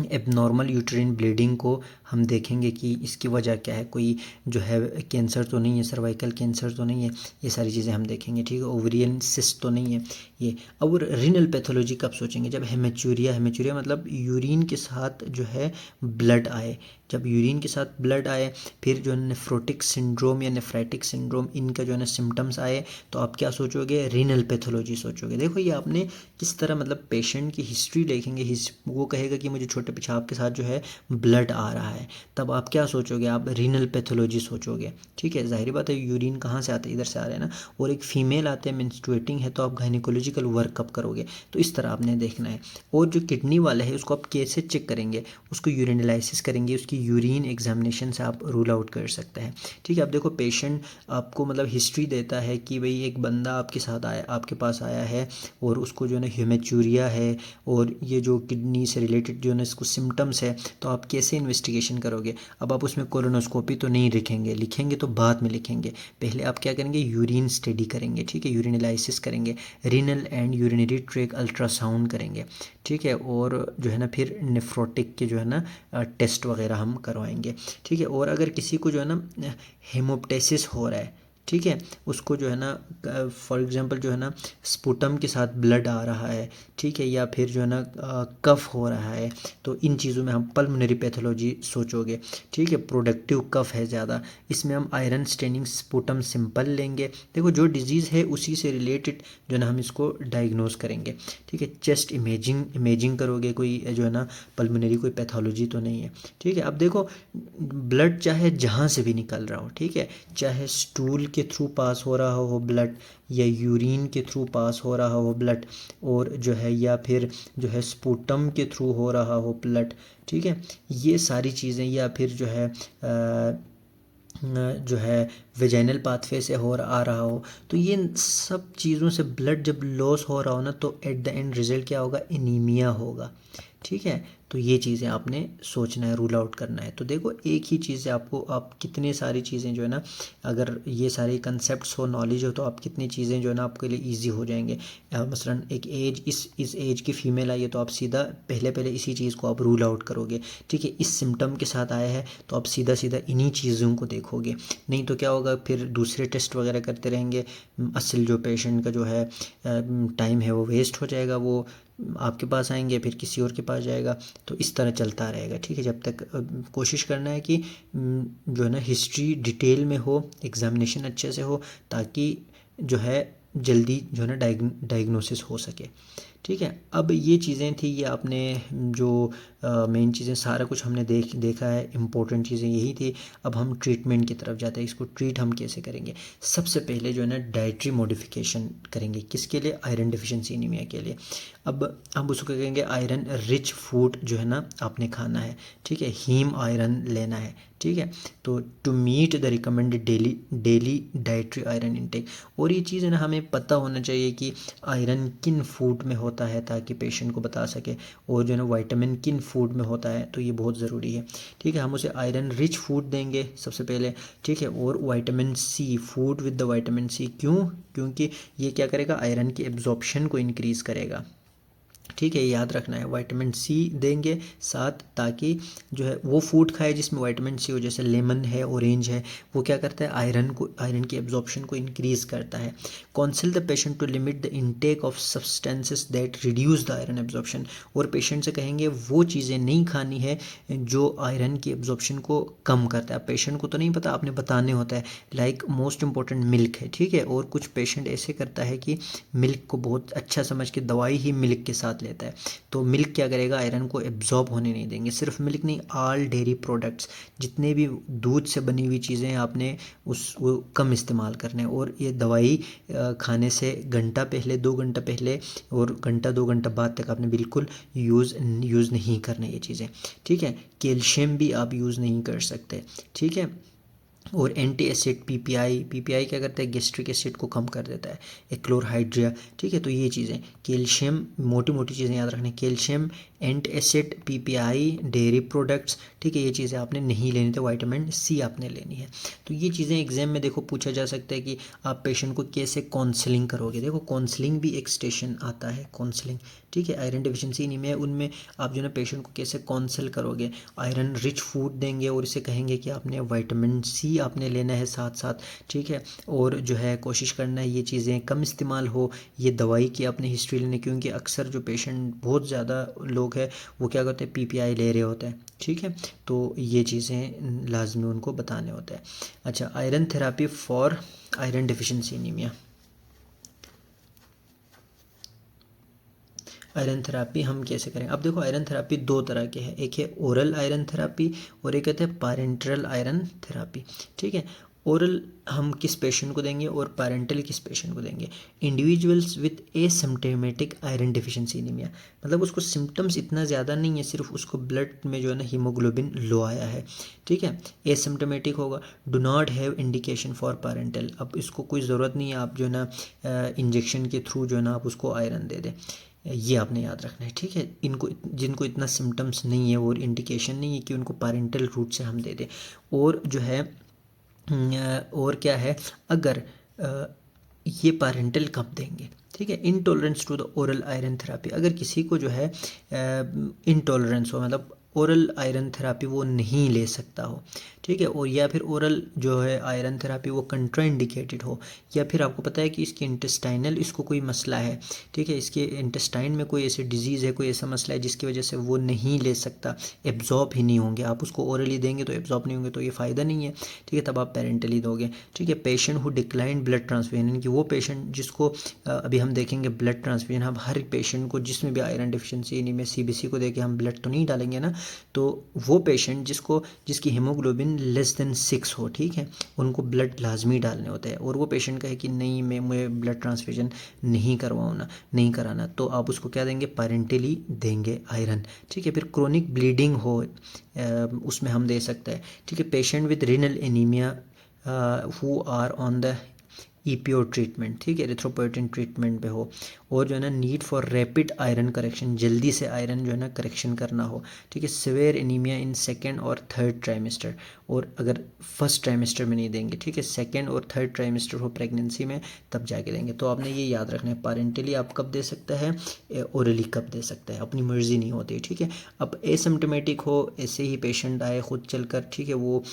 एबनॉर्मल यूट्रीन ब्लीडिंग को हम देखेंगे कि इसकी वजह क्या है, कोई जो है कैंसर तो नहीं है, सर्वाइकल कैंसर तो नहीं है, ये सारी चीज़ें हम देखेंगे। ठीक है, ओवरियन सिस्ट तो नहीं है ये। और रीनल पैथोलॉजी कब सोचेंगे, जब हेमेचूरिया मतलब यूरिन के साथ जो है ब्लड आए, जब यूरिन के साथ ब्लड आए, फिर जो है नेफ्रोटिक सिंड्रोम या नेफ्राइटिक सिंड्रोम, इनका जो है ना सिम्टम्स आए, तो आप क्या सोचोगे, रीनल पैथोलॉजी सोचोगे। देखो ये आपने किस तरह मतलब पेशेंट की हिस्ट्री देखेंगे, वो कहेगा कि मुझे छोटे पेशाब के साथ जो है ब्लड आ रहा है, तब आप क्या सोचोगे, आप रीनल पैथोलॉजी सोचोगे। ठीक है, जाहिर बात है यूरिन कहाँ से आते हैं, इधर से आ रहे हैं ना, और एक फीमेल आते हैं मेंस्ट्रुएटिंग है तो आप गायनिकोलॉजिकल वर्कअप करोगे। तो इस तरह आपने देखना है। और जो किडनी वाला है उसको आप कैसे चेक करेंगे, उसको यूरिन एनालिसिस करेंगे, उसकी यूरिन एग्जामिनेशन से आप रूल आउट कर सकते हैं। ठीक है, अब देखो पेशेंट आपको मतलब हिस्ट्री देता है कि भाई एक बंदा आपके साथ आया, आपके पास आया है और उसको जो है ना हेमेचूरिया है और ये जो किडनी से रिलेटेड जो है ना इसको सिम्टम्स है, तो आप कैसे इन्वेस्टिगेशन करोगे। अब आप उसमें कोलोनोस्कोपी तो नहीं लिखेंगे तो बाद में लिखेंगे, पहले आप क्या करेंगे, यूरिन स्टडी करेंगे। ठीक है, यूरिन एनालिसिस करेंगे, renal and urinary track ultrasound करेंगे। ठीक है, और जो है ना फिर नेफ्रोटिक के जो है ना टेस्ट वगैरह हम करवाएंगे। ठीक है, और अगर किसी को जो है ना हेमोप्टाइसिस हो रहा है, ठीक है, उसको जो है ना फॉर एग्जांपल जो है ना स्पुटम के साथ ब्लड आ रहा है, ठीक है, या फिर जो है ना कफ हो रहा है, तो इन चीज़ों में हम पल्मोनरी पैथोलॉजी सोचोगे। ठीक है, प्रोडक्टिव कफ है ज़्यादा, इसमें हम आयरन स्टेनिंग स्पुटम सिंपल लेंगे। देखो जो डिजीज़ है उसी से रिलेटेड जो है ना हम इसको डायग्नोज करेंगे। ठीक है, चेस्ट इमेजिंग करोगे, कोई जो है ना पल्मोनरी कोई पैथोलॉजी तो नहीं है। ठीक है, अब देखो ब्लड चाहे जहाँ से भी निकल रहा हो, ठीक है, चाहे स्टूल के थ्रू पास हो रहा हो ब्लड या यूरिन के थ्रू पास हो रहा हो ब्लड, और जो है या फिर जो है स्पुटम के थ्रू हो रहा हो ब्लड। ठीक है, ये सारी चीज़ें, या फिर जो है वेजाइनल पाथवे से आ रहा हो, तो ये सब चीज़ों से ब्लड जब लॉस हो रहा हो ना, तो एट द एंड रिजल्ट क्या होगा, एनीमिया होगा। ठीक है, तो ये चीज़ें आपने सोचना है, रूल आउट करना है। तो देखो एक ही चीज़ है आपको, आप कितने सारी चीज़ें जो है ना, अगर ये सारे कंसेप्ट्स हो, नॉलेज हो, तो आप कितनी चीज़ें जो है ना आपके लिए इजी हो जाएंगे। मसलन एक एज, इस एज की फ़ीमेल आई है तो आप सीधा पहले इसी चीज़ को आप रूल आउट करोगे। ठीक है, इस सिम्टम के साथ आया है तो आप सीधा इन्हीं चीज़ों को देखोगे। नहीं तो क्या होगा, फिर दूसरे टेस्ट वगैरह करते रहेंगे, असल जो पेशेंट का जो है टाइम है वो वेस्ट हो जाएगा, वो आपके पास आएंगे, फिर किसी और के पास जाएगा, तो इस तरह चलता रहेगा। ठीक है, जब तक कोशिश करना है कि जो है ना हिस्ट्री डिटेल में हो, एग्जामिनेशन अच्छे से हो, ताकि जो है जल्दी जो है ना डायग्नोसिस हो सके। ठीक है, अब ये चीज़ें थी, ये आपने जो मेन चीज़ें सारा कुछ हमने देखा है, इम्पोर्टेंट चीज़ें यही थी। अब हम ट्रीटमेंट की तरफ जाते हैं, इसको ट्रीट हम कैसे करेंगे। सबसे पहले जो है ना डाइटरी मॉडिफिकेशन करेंगे, किसके लिए, आयरन डिफिशिएंसी एनीमिया के लिए। अब हम उसको कहेंगे आयरन रिच फूड जो है ना आपने खाना है। ठीक है, हीम आयरन लेना है। ठीक है, तो to meet the recommended daily dietary iron intake. और ये चीज़ है ना हमें पता होना चाहिए कि आयरन किन फूड में होता है, ताकि पेशेंट को बता सके, और जो है ना विटामिन किन फूड में होता है, तो ये बहुत ज़रूरी है। ठीक है, हम उसे आयरन रिच फूड देंगे सबसे पहले। ठीक है, और vitamin C, food with the vitamin C, क्यों, क्योंकि ये क्या करेगा, आयरन की एब्जॉर्प्शन को इंक्रीज़ करेगा। ठीक है, याद रखना है, विटामिन सी देंगे साथ, ताकि जो है वो फूड खाए जिसमें विटामिन सी हो, जैसे लेमन है, ऑरेंज है, वो क्या करता है, आयरन की एब्जॉर्प्शन को इंक्रीज़ करता है। Counsel the patient to limit the intake of substances that reduce the iron absorption. और पेशेंट से कहेंगे वो चीज़ें नहीं खानी है जो आयरन की एब्जॉर्प्शन को कम करता है। पेशेंट को तो नहीं पता, आपने बताने होता है। लाइक मोस्ट इंपॉर्टेंट मिल्क है। ठीक है, और कुछ पेशेंट ऐसे करता है कि मिल्क को बहुत अच्छा समझ के दवाई ही मिल्क के साथ लेता है, तो मिल्क क्या करेगा, आयरन को एब्जॉर्ब होने नहीं देंगे। सिर्फ मिल्क नहीं, ऑल डेयरी प्रोडक्ट्स, जितने भी दूध से बनी हुई चीज़ें हैं, आपने वो कम इस्तेमाल करने। और ये दवाई खाने से घंटा पहले, 2 घंटा पहले और घंटा 2 घंटा बाद तक आपने बिल्कुल यूज़ नहीं करना ये चीज़ें। ठीक है, कैल्शियम भी आप यूज़ नहीं कर सकते। ठीक है, और एंटी एसिड पीपीआई क्या करता है, गैस्ट्रिक एसिड को कम कर देता है, एक्लोरहाइड्रिया। ठीक है, तो ये चीज़ें, कैल्शियम, मोटी मोटी चीज़ें याद रखनी, calcium, anti acid, PPI, dairy products. ठीक है, ये चीज़ें आपने नहीं लेनी, तो विटामिन सी आपने लेनी है। तो ये चीज़ें एग्जाम में देखो पूछा जा सकता है कि आप पेशेंट को कैसे काउंसलिंग करोगे। देखो काउंसलिंग भी एक स्टेशन आता है, काउंसलिंग। ठीक है, आयरन डिफिशिएंसी एनीमिया है, उनमें आप जो है ना पेशेंट को कैसे काउंसल करोगे। आयरन रिच फूड देंगे और इसे कहेंगे कि आपने विटामिन सी आपने लेना है साथ साथ। ठीक है, और जो है कोशिश करना है ये चीज़ें कम इस्तेमाल हो, ये दवाई की आपने हिस्ट्री लेनी, क्योंकि अक्सर जो पेशेंट बहुत ज़्यादा लोग हैं वो क्या करते हैं, पीपीआई ले रहे होते हैं। ठीक है, तो ये चीज़ें लाजमी उनको बताने होते हैं। अच्छा, iron therapy for iron deficiency anaemia. Iron therapy हम कैसे करें। अब देखो आयरन थेरापी दो तरह के हैं, एक है ओरल आयरन थेरापी और एक कहते हैं पैरेंटल आयरन थेरापी। ठीक है, ओरल हम किस पेशेंट को देंगे और पैरेंटल किस पेशेंट को देंगे, individuals with asymptomatic iron deficiency anaemia, मतलब उसको सिम्टम्स इतना ज़्यादा नहीं है, सिर्फ उसको ब्लड में जो है ना हीमोग्लोबिन लो आया है। ठीक है, एसिम्प्टोमेटिक होगा, do not have indication for parental. अब इसको कोई ज़रूरत नहीं है आप जो है ना इंजेक्शन के थ्रू जो है ना आप उसको आयरन दे दें, ये आपने याद रखना है। ठीक है, इनको जिनको इतना सिम्टम्स नहीं है और इंडिकेशन नहीं है कि उनको पैरेंटल रूट से हम दे दें। और जो है और क्या है, अगर ये पैरेंटल कब देंगे। ठीक है, intolerance to the oral iron therapy, अगर किसी को जो है इनटॉलरेंस हो, मतलब ओरल आयरन थेरापी वो नहीं ले सकता हो। ठीक है, और या फिर ओरल जो है आयरन थेरापी वो कंट्राइंडिकेटेड हो, या फिर आपको पता है कि इसके इंटेस्टाइनल इसको कोई मसला है। ठीक है, इसके इंटेस्टाइन में कोई ऐसी डिजीज़ है, कोई ऐसा मसला है जिसकी वजह से वो नहीं ले सकता, एब्जॉर्ब ही नहीं होंगे, आप उसको ओरली देंगे तो एब्जॉर्ब नहीं होंगे, तो ये फ़ायदा नहीं है। ठीक है, तब आप पेरेंटली दोगे। ठीक है, patient who decline blood transfusion, कि वो पेशेंट जिसको अभी हम देखेंगे ब्लड ट्रांसफ्यूजन, हम हर पेशेंट को जिसमें भी आयरन डिफिशिएंसी यानी में सीबीसी को देके हम ब्लड तो नहीं डालेंगे ना, तो वो पेशेंट जिसकी हीमोग्लोबिन लेस देन 6 हो, ठीक है, उनको ब्लड लाजमी डालने होते हैं। और वो पेशेंट कहे कि नहीं मुझे ब्लड ट्रांसफ्यूजन नहीं करवाना, नहीं कराना, तो आप उसको क्या देंगे, पैरेंटली देंगे आयरन। ठीक है, फिर क्रोनिक ब्लीडिंग हो उसमें हम दे सकते हैं। ठीक है, patient with renal anaemia who are on the EPO treatment, ठीक है, एरिथ्रोपोएटिन ट्रीटमेंट पे हो, और जो है ना need for rapid iron correction, जल्दी से आयरन जो है ना करेक्शन करना हो। ठीक है, सिवियर एनीमिया इन सेकेंड और थर्ड ट्राइमेस्टर, और अगर फर्स्ट ट्राइमेस्टर में नहीं देंगे, ठीक है, सेकेंड और थर्ड ट्राइमेस्टर हो प्रेगनेंसी में, तब जाके देंगे। तो आपने ये याद रखना है, पेरेंटली आप कब दे सकते हैं, ओरली कब दे सकते हैं, अपनी मर्जी नहीं होती। ठीक है, अब एसिम्प्टोमेटिक हो, ऐसे ही पेशेंट आए खुद चलकर, ठीक है, वो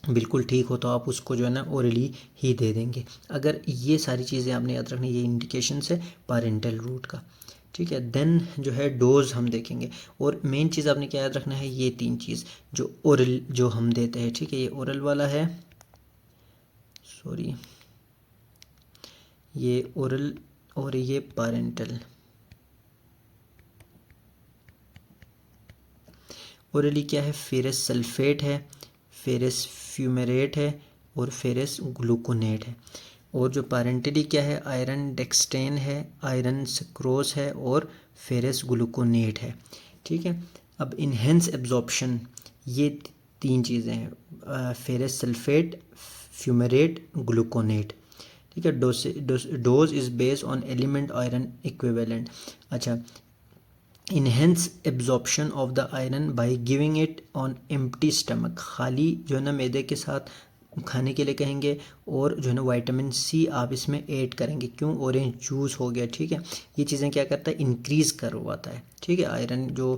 बिल्कुल ठीक हो, तो आप उसको जो है ना ओरली ही दे देंगे। अगर ये सारी चीज़ें आपने याद रखनी, ये इंडिकेशन है पैरेंटल रूट का। ठीक है। देन जो है डोज हम देखेंगे, और मेन चीज़ आपने क्या याद रखना है, ये 3 चीज़ जो ओरल जो हम देते हैं, ठीक है, ये ओरल वाला है, सॉरी ये ओरल, और ये पैरेंटल। ओरली क्या है, फेरस सल्फेट है, फेरस फ्यूमेरेट है, और फेरस ग्लूकोनेट है। और जो पैरेंटली क्या है, आयरन डेक्सटेन है, आयरन सक्रोस है, और फेरस ग्लूकोनेट है, ठीक है। अब इन्हेंस एब्जॉर्प्शन, ये 3 चीज़ें हैं, फेरस सल्फेट, फ्यूमेरेट, ग्लूकोनेट, ठीक है। Dose is based on element iron equivalent. अच्छा, enhance absorption of the iron by giving it on empty stomach, खाली जो है ना मैदे के साथ खाने के लिए कहेंगे, और जो है ना विटामिन सी आप इसमें ऐड करेंगे। क्यों, ऑरेंज जूस हो गया, ठीक है। ये चीज़ें क्या करता है, इंक्रीज़ करवाता है, ठीक है, आयरन जो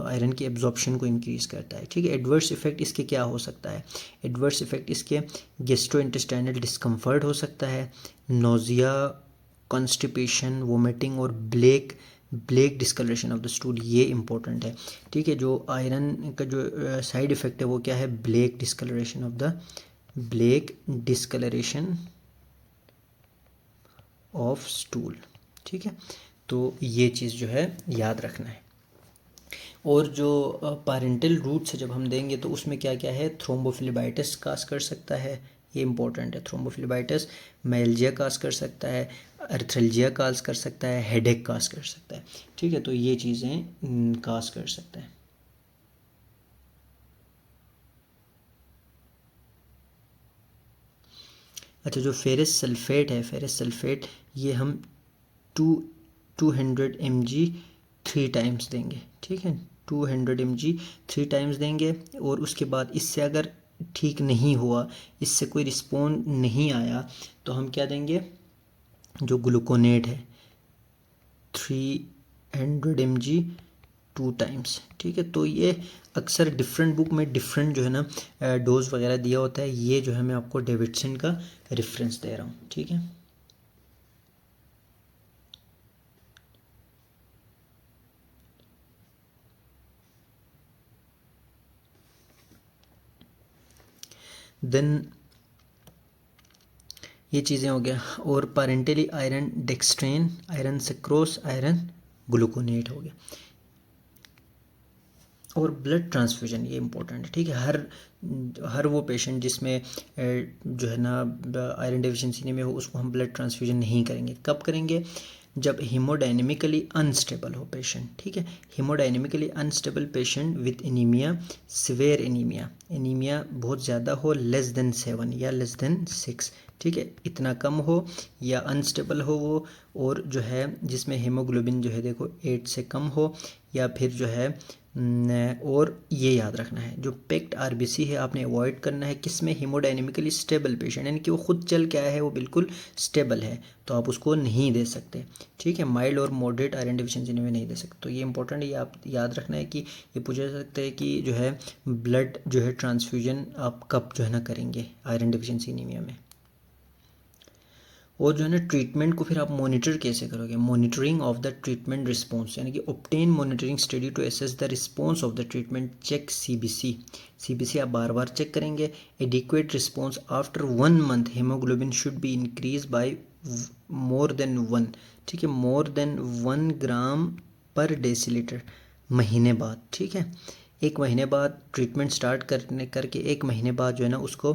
आयरन की एब्जॉर्प्शन को इंक्रीज़ करता है, ठीक है। एडवर्स इफेक्ट इसके क्या हो सकता है, एडवर्स इफेक्ट इसके गैस्ट्रो इंटेस्टाइनल डिस्कम्फर्ट हो सकता है, नोज़िया, कॉन्स्टिपेशन, वोमिटिंग, और black discolouration of the stool, ये इंपॉर्टेंट है, ठीक है। जो आयरन का जो साइड इफ़ेक्ट है वो क्या है, ब्लैक डिस्कलरेशन ऑफ स्टूल, ठीक है। तो ये चीज़ जो है याद रखना है। और जो पैरेंटल रूट से जब हम देंगे तो उसमें क्या क्या है, थ्रोम्बोफ्लेबाइटिस काज कर सकता है, ये इंपॉर्टेंट है, थ्रोम्बोफ्लेबाइटिस, माइल्जिया काज कर सकता है, अर्थल्जिया काज कर सकता है, हेडेक काज कर सकता है, ठीक है। तो ये चीज़ें काज कर सकता है। अच्छा, जो फेरस सल्फेट है, फेरस सल्फेट ये हम 200 mg 3 टाइम्स देंगे, ठीक है, 200 mg 3 टाइम्स देंगे। और उसके बाद इससे अगर ठीक नहीं हुआ, इससे कोई रिस्पॉन्ड नहीं आया, तो हम क्या देंगे, जो ग्लूकोनेट है 300 mg 2 टाइम्स, ठीक है। तो ये अक्सर डिफरेंट बुक में डिफरेंट जो है ना डोज वगैरह दिया होता है, ये जो है मैं आपको डेविडसन का रेफरेंस दे रहा हूँ, ठीक है। देन ये चीज़ें हो गया, और parenterally iron dextran, iron sucrose, iron gluconate हो गया। और ब्लड ट्रांसफ्यूजन ये इंपॉर्टेंट है, ठीक है। हर वो पेशेंट जिसमें जो है ना आयरन डेफिशिएंसी नहीं में हो, उसको हम ब्लड ट्रांसफ्यूजन नहीं करेंगे। कब करेंगे, जब हीमोडायनेमिकली अनस्टेबल हो पेशेंट, ठीक है। Haemodynamically unstable patient with anaemia, severe anaemia, anaemia बहुत ज़्यादा हो, लेस देन 7 या लेस देन 6, ठीक है, इतना कम हो या अनस्टेबल हो वो, और जो है जिसमें हीमोग्लोबिन जो है देखो 8 से कम हो, या फिर जो है और ये याद रखना है, जो पेक्ट आरबीसी है आपने अवॉइड करना है, किसमें, हीमोडायनेमिकली स्टेबल पेशेंट, यानी कि वो खुद चल के आया है, वो बिल्कुल स्टेबल है, तो आप उसको नहीं दे सकते, ठीक है। माइल्ड और मॉडरेट आयरन डिफिशिएंसी में नहीं दे सकते। तो ये इंपॉर्टेंट है, ये आप याद रखना है कि ये पूछा जा सकता है कि जो है ब्लड जो है ट्रांसफ्यूजन आप कब जो है ना करेंगे आयरन डिफिशिएंसी एनीमिया में। और जो है ना ट्रीटमेंट को फिर आप मॉनिटर कैसे करोगे, monitoring of the treatment response, यानी कि obtain monitoring study to assess the response of the treatment, check CBC आप बार बार चेक करेंगे। Adequate response after 1 month, haemoglobin should be increase by more than 1, ठीक है, मोर देन 1 ग्राम पर डेसीलीटर महीने बाद, ठीक है। 1 महीने बाद ट्रीटमेंट स्टार्ट करके 1 महीने बाद जो है ना उसको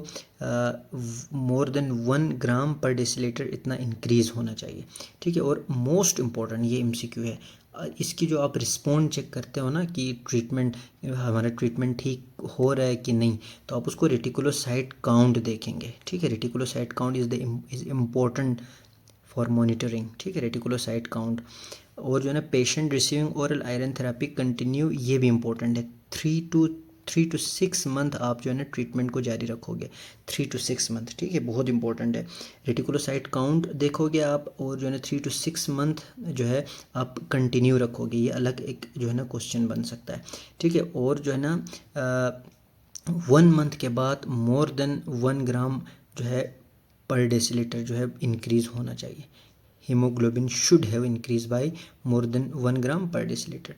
मोर देन 1 ग्राम पर डेसीलीटर इतना इंक्रीज़ होना चाहिए, ठीक है। और मोस्ट इम्पॉर्टेंट ये एमसीक्यू है, इसकी जो आप रिस्पॉन्ड चेक करते हो ना कि ट्रीटमेंट हमारा ट्रीटमेंट ठीक हो रहा है कि नहीं, तो आप उसको रेटिकुलोसाइट काउंट देखेंगे, ठीक है। Reticulocyte count is important for monitoring, ठीक है, रेटिकुलोसाइट काउंट। और जो है ना patient receiving oral iron therapy continue, ये भी इंपॉर्टेंट है। 3 to 6 मंथ आप जो है ना ट्रीटमेंट को जारी रखोगे, 3 to 6 मंथ, ठीक है, बहुत इंपॉर्टेंट है। रेटिकुलोसाइट काउंट देखोगे आप, और जो है ना 3 to 6 मंथ जो है आप कंटिन्यू रखोगे, ये अलग एक जो है ना क्वेश्चन बन सकता है, ठीक है। और जो है ना 1 मंथ के बाद मोर देन 1 ग्राम जो है पर डेसीलीटर जो है इंक्रीज़ होना चाहिए। Haemoglobin should have increase by more than 1 ग्राम पर डेसीलीटर।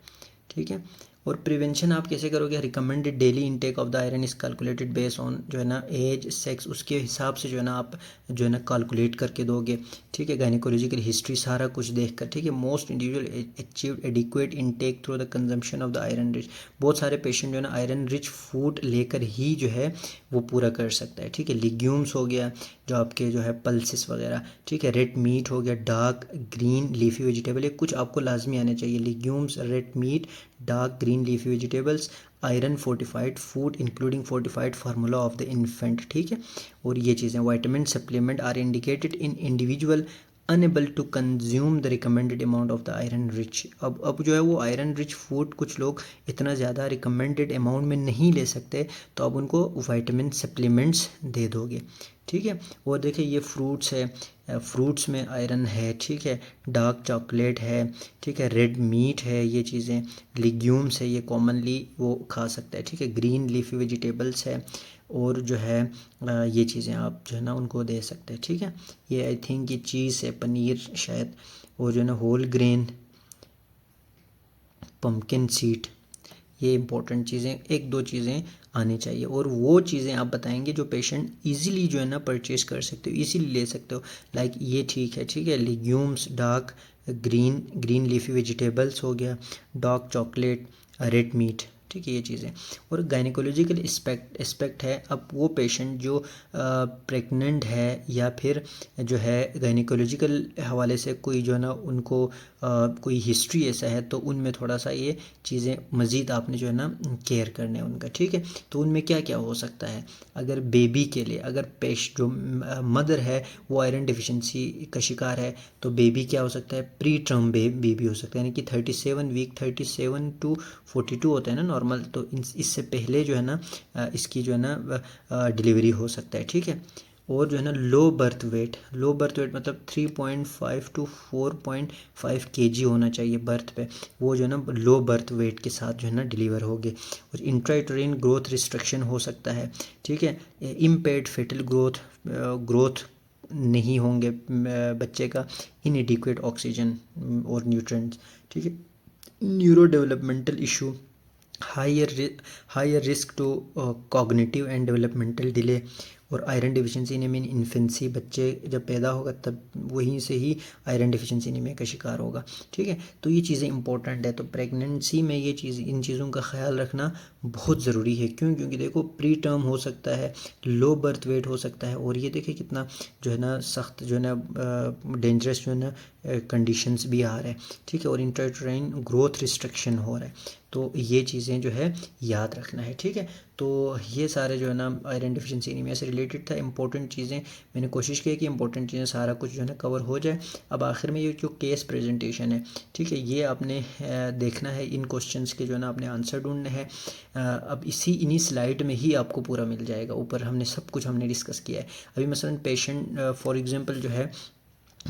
ठीक है। और प्रिवेंशन आप कैसे करोगे? Recommended daily intake of the iron is calculated base on जो है ना एज, सेक्स, उसके हिसाब से जो है ना आप जो है ना कैलकुलेट करके दोगे। ठीक है। गायनिकोलॉजिकल हिस्ट्री सारा कुछ देख कर। ठीक है। Most individual achieve adequate intake through the consumption of the iron rich. बहुत सारे पेशेंट जो है ना आयरन रिच फूड लेकर ही जो है वो पूरा कर सकता है। ठीक है। लिग्यूम्स हो गया, जो आपके जो है पल्सेस वगैरह। ठीक है। रेड मीट हो गया, डार्क ग्रीन लीफी वेजिटेबल, ये कुछ आपको लाजमी आने चाहिए। Legumes, red meat, dark green leafy vegetables, iron fortified food including fortified formula of the infant. ठीक है। और ये चीज़ें vitamin supplement are indicated in individual unable to consume the recommended amount of the iron rich. अब जो है वो iron rich food कुछ लोग इतना ज़्यादा रिकमेंडेड अमाउंट में नहीं ले सकते, तो अब उनको वाइटामिन सप्लीमेंट्स दे दोगे। ठीक है। और देखिए ये फ्रूट्स है, फ्रूट्स में आयरन है। ठीक है। डार्क चॉकलेट है। ठीक है। रेड मीट है, ये चीज़ें लिग्यूम्स है, ये कॉमनली वो खा सकता है। ठीक है। ग्रीन लीफी वेजिटेबल्स है, और जो है ये चीज़ें आप जो है ना उनको दे सकते हैं। ठीक है। ये आई थिंक ये चीज़ है, पनीर शायद, और जो है ना होल ग्रेन, पम्पकिन सीड, ये इंपॉर्टेंट चीज़ें, एक दो चीज़ें आनी चाहिए। और वो चीज़ें आप बताएंगे जो पेशेंट इजीली जो है ना परचेज कर सकते हो, इजीली ले सकते हो। लाइक ये ठीक है। ठीक है। Legumes, dark green leafy vegetables हो गया, डार्क चॉकलेट, रेड मीट। ठीक है। ये चीज़ें। और गायनिकोलॉजिकल एस्पेक्ट है, अब वो पेशेंट जो प्रेग्नेंट है या फिर जो है गायनिकोलॉजिकल हवाले से कोई जो है ना उनको कोई हिस्ट्री ऐसा है, तो उनमें थोड़ा सा ये चीज़ें मज़ीद आपने जो है ना केयर करने हैं उनका। ठीक है। तो उनमें क्या क्या हो सकता है? अगर बेबी के लिए, अगर जो मदर है वो आयरन डिफिशिएंसी का शिकार है, तो बेबी क्या हो सकता है? प्री टर्म बेबी हो सकता है, यानी कि 37 टू 42 होता है ना नॉर्मल, तो इससे पहले जो है ना इसकी जो है ना डिलीवरी हो सकता है। ठीक है। और जो है ना लो बर्थ वेट मतलब 3.5 टू 4.5 kg होना चाहिए बर्थ पे, वो जो है ना लो बर्थ वेट के साथ जो है ना डिलीवर होगे। और इंट्रायूटेरिन ग्रोथ रिस्ट्रिक्शन हो सकता है। ठीक है। इम्पेयर्ड फेटल ग्रोथ नहीं होंगे बच्चे का, इनएडिक्वेट ऑक्सीजन और न्यूट्रिएंट्स। ठीक है। Neuro developmental issue, higher risk to cognitive and developmental delay. और iron deficiency anaemia in infancy, बच्चे जब पैदा होगा तब वहीं से ही आयरन डिफिशिएंसी एनीमिया का शिकार होगा। ठीक है। तो ये चीज़ें इंपॉर्टेंट है, तो प्रेगनेंसी में ये चीज़, इन चीज़ों का ख्याल रखना बहुत ज़रूरी है। क्यों? क्योंकि देखो प्री टर्म हो सकता है, लो बर्थ वेट हो सकता है, और ये देखिए कितना जो है ना सख्त जो है ना डेंजरस जो है ना कंडीशंस भी आ रहे हैं। ठीक है। और इंट्रायूटेराइन ग्रोथ रिस्ट्रिक्शन हो रहा है, तो ये चीज़ें जो है याद रखना है। ठीक है। तो ये सारे जो है ना आयरन डिफिशिएंसी एनीमिया से रिलेटेड था, इंपॉर्टेंट चीज़ें मैंने कोशिश की कि इंपॉर्टेंट चीज़ें सारा कुछ जो है ना कवर हो जाए। अब आखिर में ये जो केस प्रेजेंटेशन है, ठीक है, ये आपने देखना है, इन क्वेश्चंस के जो है ना आपने आंसर ढूंढने हैं। अब इन्हीं स्लाइड में ही आपको पूरा मिल जाएगा, ऊपर हमने सब कुछ हमने डिस्कस किया है। अभी मसलन पेशेंट फॉर एग्जांपल जो है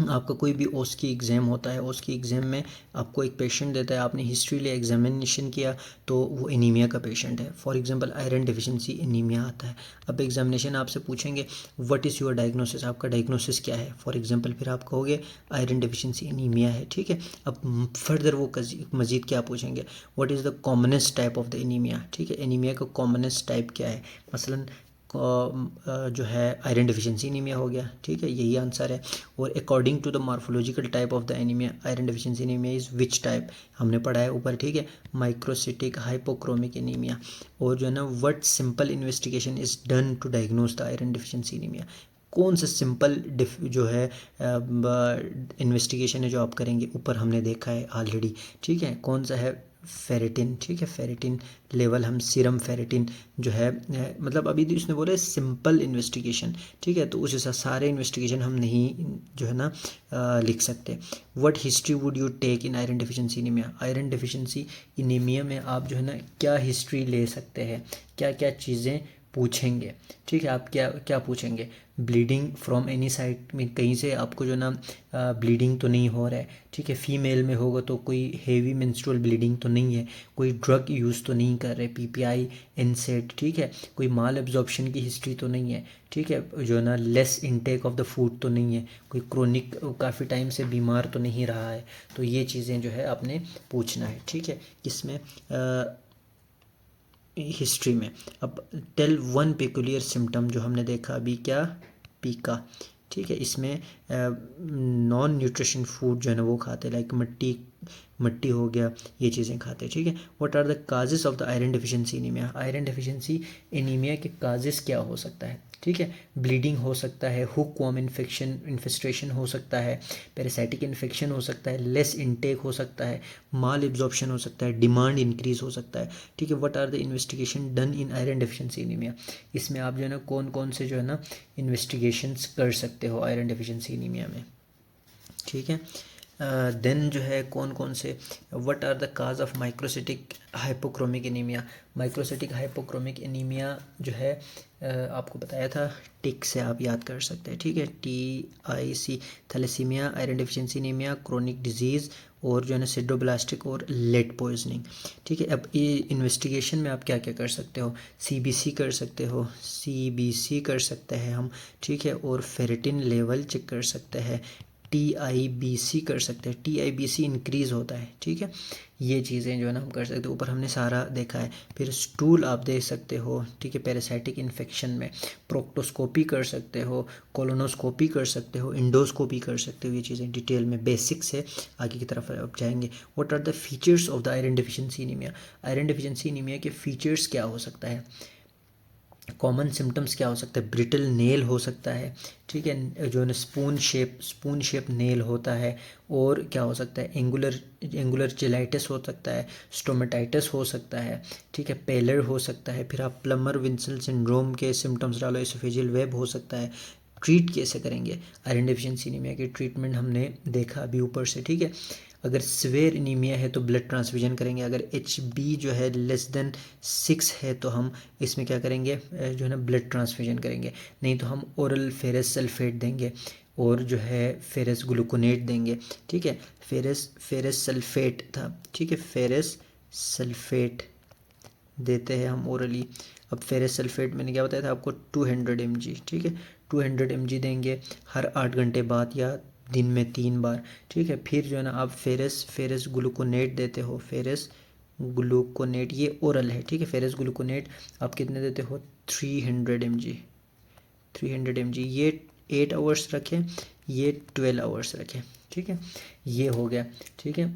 आपका कोई भी ओस की एग्ज़ाम होता है, ओस की एग्ज़ाम में आपको एक पेशेंट देता है, आपने हिस्ट्री ले एग्जामिनेशन किया तो वो एनीमिया का पेशेंट है, for example iron deficiency anaemia आता है। अब एग्जामिनेशन आपसे पूछेंगे व्हाट इज़ योर डायग्नोसिस, आपका डायग्नोसिस क्या है, फॉर एग्जांपल फिर आप कहोगे आयरन डिफिशिएंसी एनीमिया है। ठीक है। अब फर्दर वो मज़ीद क्या पूछेंगे, what is the commonest type of the anaemia. ठीक है। एनीमिया का कॉमनेस्ट टाइप क्या है, मसलन जो है आयरन डिफिशिएंसी एनीमिया हो गया। ठीक है। यही आंसर है। और according to the morphological type of the anaemia, iron deficiency anaemia is which type, हमने पढ़ा है ऊपर। ठीक है। Microcytic hypochromic anaemia. और जो है ना what simple investigation is done to diagnose the iron deficiency anaemia, कौन सा सिंपल जो है इन्वेस्टिगेशन है जो आप करेंगे, ऊपर हमने देखा है ऑलरेडी। ठीक है। कौन सा है, फेरेटिन। ठीक है। फेरेटिन लेवल, हम सीरम फेरेटिन जो है मतलब अभी तो इसने बोला है सिंपल इन्वेस्टिगेशन। ठीक है। तो उस हिसाब सारे इन्वेस्टिगेशन हम नहीं जो है ना लिख सकते। What history would you take in iron deficiency anaemia, iron deficiency anaemia में आप जो है ना क्या हिस्ट्री ले सकते हैं, क्या क्या चीज़ें पूछेंगे। ठीक है, आप क्या क्या पूछेंगे, ब्लीडिंग फ्रॉम एनी साइड में, कहीं से आपको जो ना ब्लीडिंग तो नहीं हो रहा है। ठीक है, फीमेल में होगा तो कोई हेवी मेंस्ट्रुअल ब्लीडिंग तो नहीं है, कोई ड्रग यूज़ तो नहीं कर रहे, पीपीआई एनसेड। ठीक है, कोई माल एब्जॉर्प्शन की हिस्ट्री तो नहीं है। ठीक है, जो ना less intake of the food तो नहीं है, कोई क्रोनिक काफ़ी टाइम से बीमार तो नहीं रहा है। तो ये चीज़ें जो है आपने पूछना है। ठीक है, किसमें, हिस्ट्री में। अब टेल वन पेकुलियर सिम्टम, जो हमने देखा अभी क्या, पीका। ठीक है, इसमें नॉन न्यूट्रिशन फूड जो है ना वो खाते, लाइक मट्टी, मट्टी हो गया, ये चीज़ें खाते। ठीक है, what are the causes of the iron deficiency anaemia, iron deficiency anaemia के काजेस क्या हो सकता है। ठीक है, ब्लीडिंग हो सकता है, हुक वॉर्म इन्फेक्शन, इन्फेस्ट्रेशन हो सकता है, पैरासाइटिक इन्फेक्शन हो सकता है, लेस इनटेक हो सकता है, माल एब्जॉर्प्शन हो सकता है, डिमांड इंक्रीज हो सकता है। ठीक है, what are the investigation done in iron deficiency anaemia, इसमें आप जो है ना कौन कौन से जो है ना इन्वेस्टिगेशंस कर सकते हो आयरन डेफिशिएंसी एनीमिया में। ठीक है, देन जो है कौन कौन से, what are the cause of microcytic hypochromic anaemia, microcytic hypochromic anaemia जो है आपको बताया था, टिक से आप याद कर सकते हैं। ठीक है, TIC, thalassaemia, iron deficiency anaemia, chronic disease, और जो है ना सिड्रोब्लास्टिक और लेड पॉइजनिंग। ठीक है, अब ये इन्वेस्टिगेशन में आप क्या क्या कर सकते हो, CBC कर सकते हो, CBC कर सकते हैं हम। ठीक है, और फेरेटिन लेवल चेक कर सकते हैं, TIBC कर सकते हैं, TIBC इंक्रीज़ होता है। ठीक है, ये चीज़ें जो है ना हम कर सकते हैं, ऊपर हमने सारा देखा है। फिर स्टूल आप दे सकते हो। ठीक है, पैरासाइटिक इन्फेक्शन में प्रोक्टोस्कोपी कर सकते हो, कोलोनोस्कोपी कर सकते हो, इंडोस्कोपी कर सकते हो। ये चीज़ें डिटेल में बेसिक से आगे की तरफ आप जाएंगे। What are the features of the iron deficiency anaemia, iron deficiency anaemia के फीचर्स क्या हो सकता है, कॉमन सिम्टम्स क्या हो सकता है, ब्रिटल नेल हो सकता है। ठीक है, जो है ना स्पून शेप नेल होता है। और क्या हो सकता है, एंगुलर चिलाइटिस हो सकता है, स्टोमेटाइटिस हो सकता है। ठीक है, पेलर हो सकता है। फिर आप प्लमर विंसल सिंड्रोम के सिम्टम्स डालो, एसोफेजियल वेब हो सकता है। ट्रीट कैसे करेंगे, आयरन डेफिशिएंसी एनीमिया की ट्रीटमेंट हमने देखा अभी ऊपर से। ठीक है, अगर सिवियर एनीमिया है तो ब्लड ट्रांसफ्यूजन करेंगे, अगर HB जो है <6 है तो हम इसमें क्या करेंगे, जो है ना ब्लड ट्रांसफ्यूजन करेंगे। नहीं तो हम ओरल फेरस सल्फेट देंगे, और जो है फेरस ग्लूकोनेट देंगे। ठीक है, फेरस सल्फेट था। ठीक है, फेरस सल्फेट देते हैं हम ओरली। अब फेरस सल्फेट मैंने क्या बताया था आपको, 200 mg। ठीक है, 200 mg देंगे हर 8 घंटे बाद या दिन में 3 बार। ठीक है, फिर जो है ना आप फेरस ग्लूकोनेट देते हो, फेरस ग्लूकोनेट, ये ओरल है। ठीक है, फेरस ग्लूकोनेट आप कितने देते हो, 300 mg, 300 mg। ये 8 आवर्स रखें, ये 12 आवर्स रखें। ठीक है, ये हो गया। ठीक है,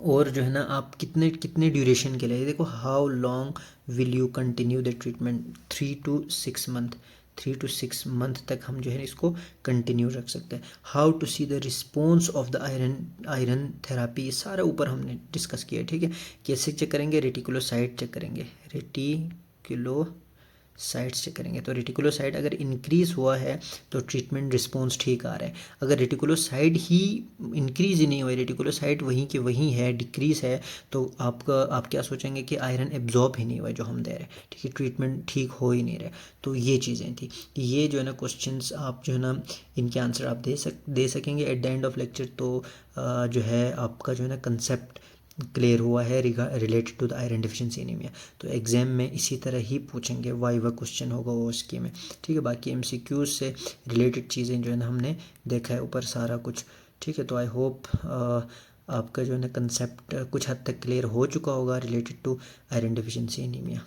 और जो है ना आप कितने कितने ड्यूरेशन के लिए, देखो, how long will you continue the treatment, 3 to 6 month, 3 to 6 month तक हम जो है इसको कंटिन्यू रख सकते हैं। How to see the response of the iron therapy, सारा ऊपर हमने डिस्कस किया। ठीक है, कैसे चेक करेंगे, रेटिकुलोसाइट चेक करेंगे, रेटिकुलोसाइट्स चेक करेंगे। तो रेटिकुलोसाइट अगर इंक्रीज़ हुआ है तो ट्रीटमेंट रिस्पॉन्स ठीक आ रहा है। अगर रेटिकुलोसाइट ही इंक्रीज़ ही नहीं हुआ, रेटिकुलोसाइट वहीं के वहीं है, डिक्रीज़ है, तो आप क्या सोचेंगे कि आयरन एब्जॉर्ब ही नहीं हुआ है जो हम दे रहे हैं। ठीक है, ट्रीटमेंट ठीक हो ही नहीं रहा। तो ये चीज़ें थी, ये जो है ना क्वेश्चंस आप जो है ना इनके आंसर आप दे सकेंगे at the end of lecture. तो जो है आपका जो है ना कंसेप्ट क्लियर हुआ है related to the iron deficiency anaemia. तो एग्ज़ाम में इसी तरह ही पूछेंगे, वाइवा क्वेश्चन होगा वो उसके में। ठीक है, बाकी MCQs से रिलेटेड चीज़ें जो है ना हमने देखा है ऊपर सारा कुछ। ठीक है, तो आई होप आपका जो है ना कंसेप्ट कुछ हद तक क्लियर हो चुका होगा related to iron deficiency anaemia.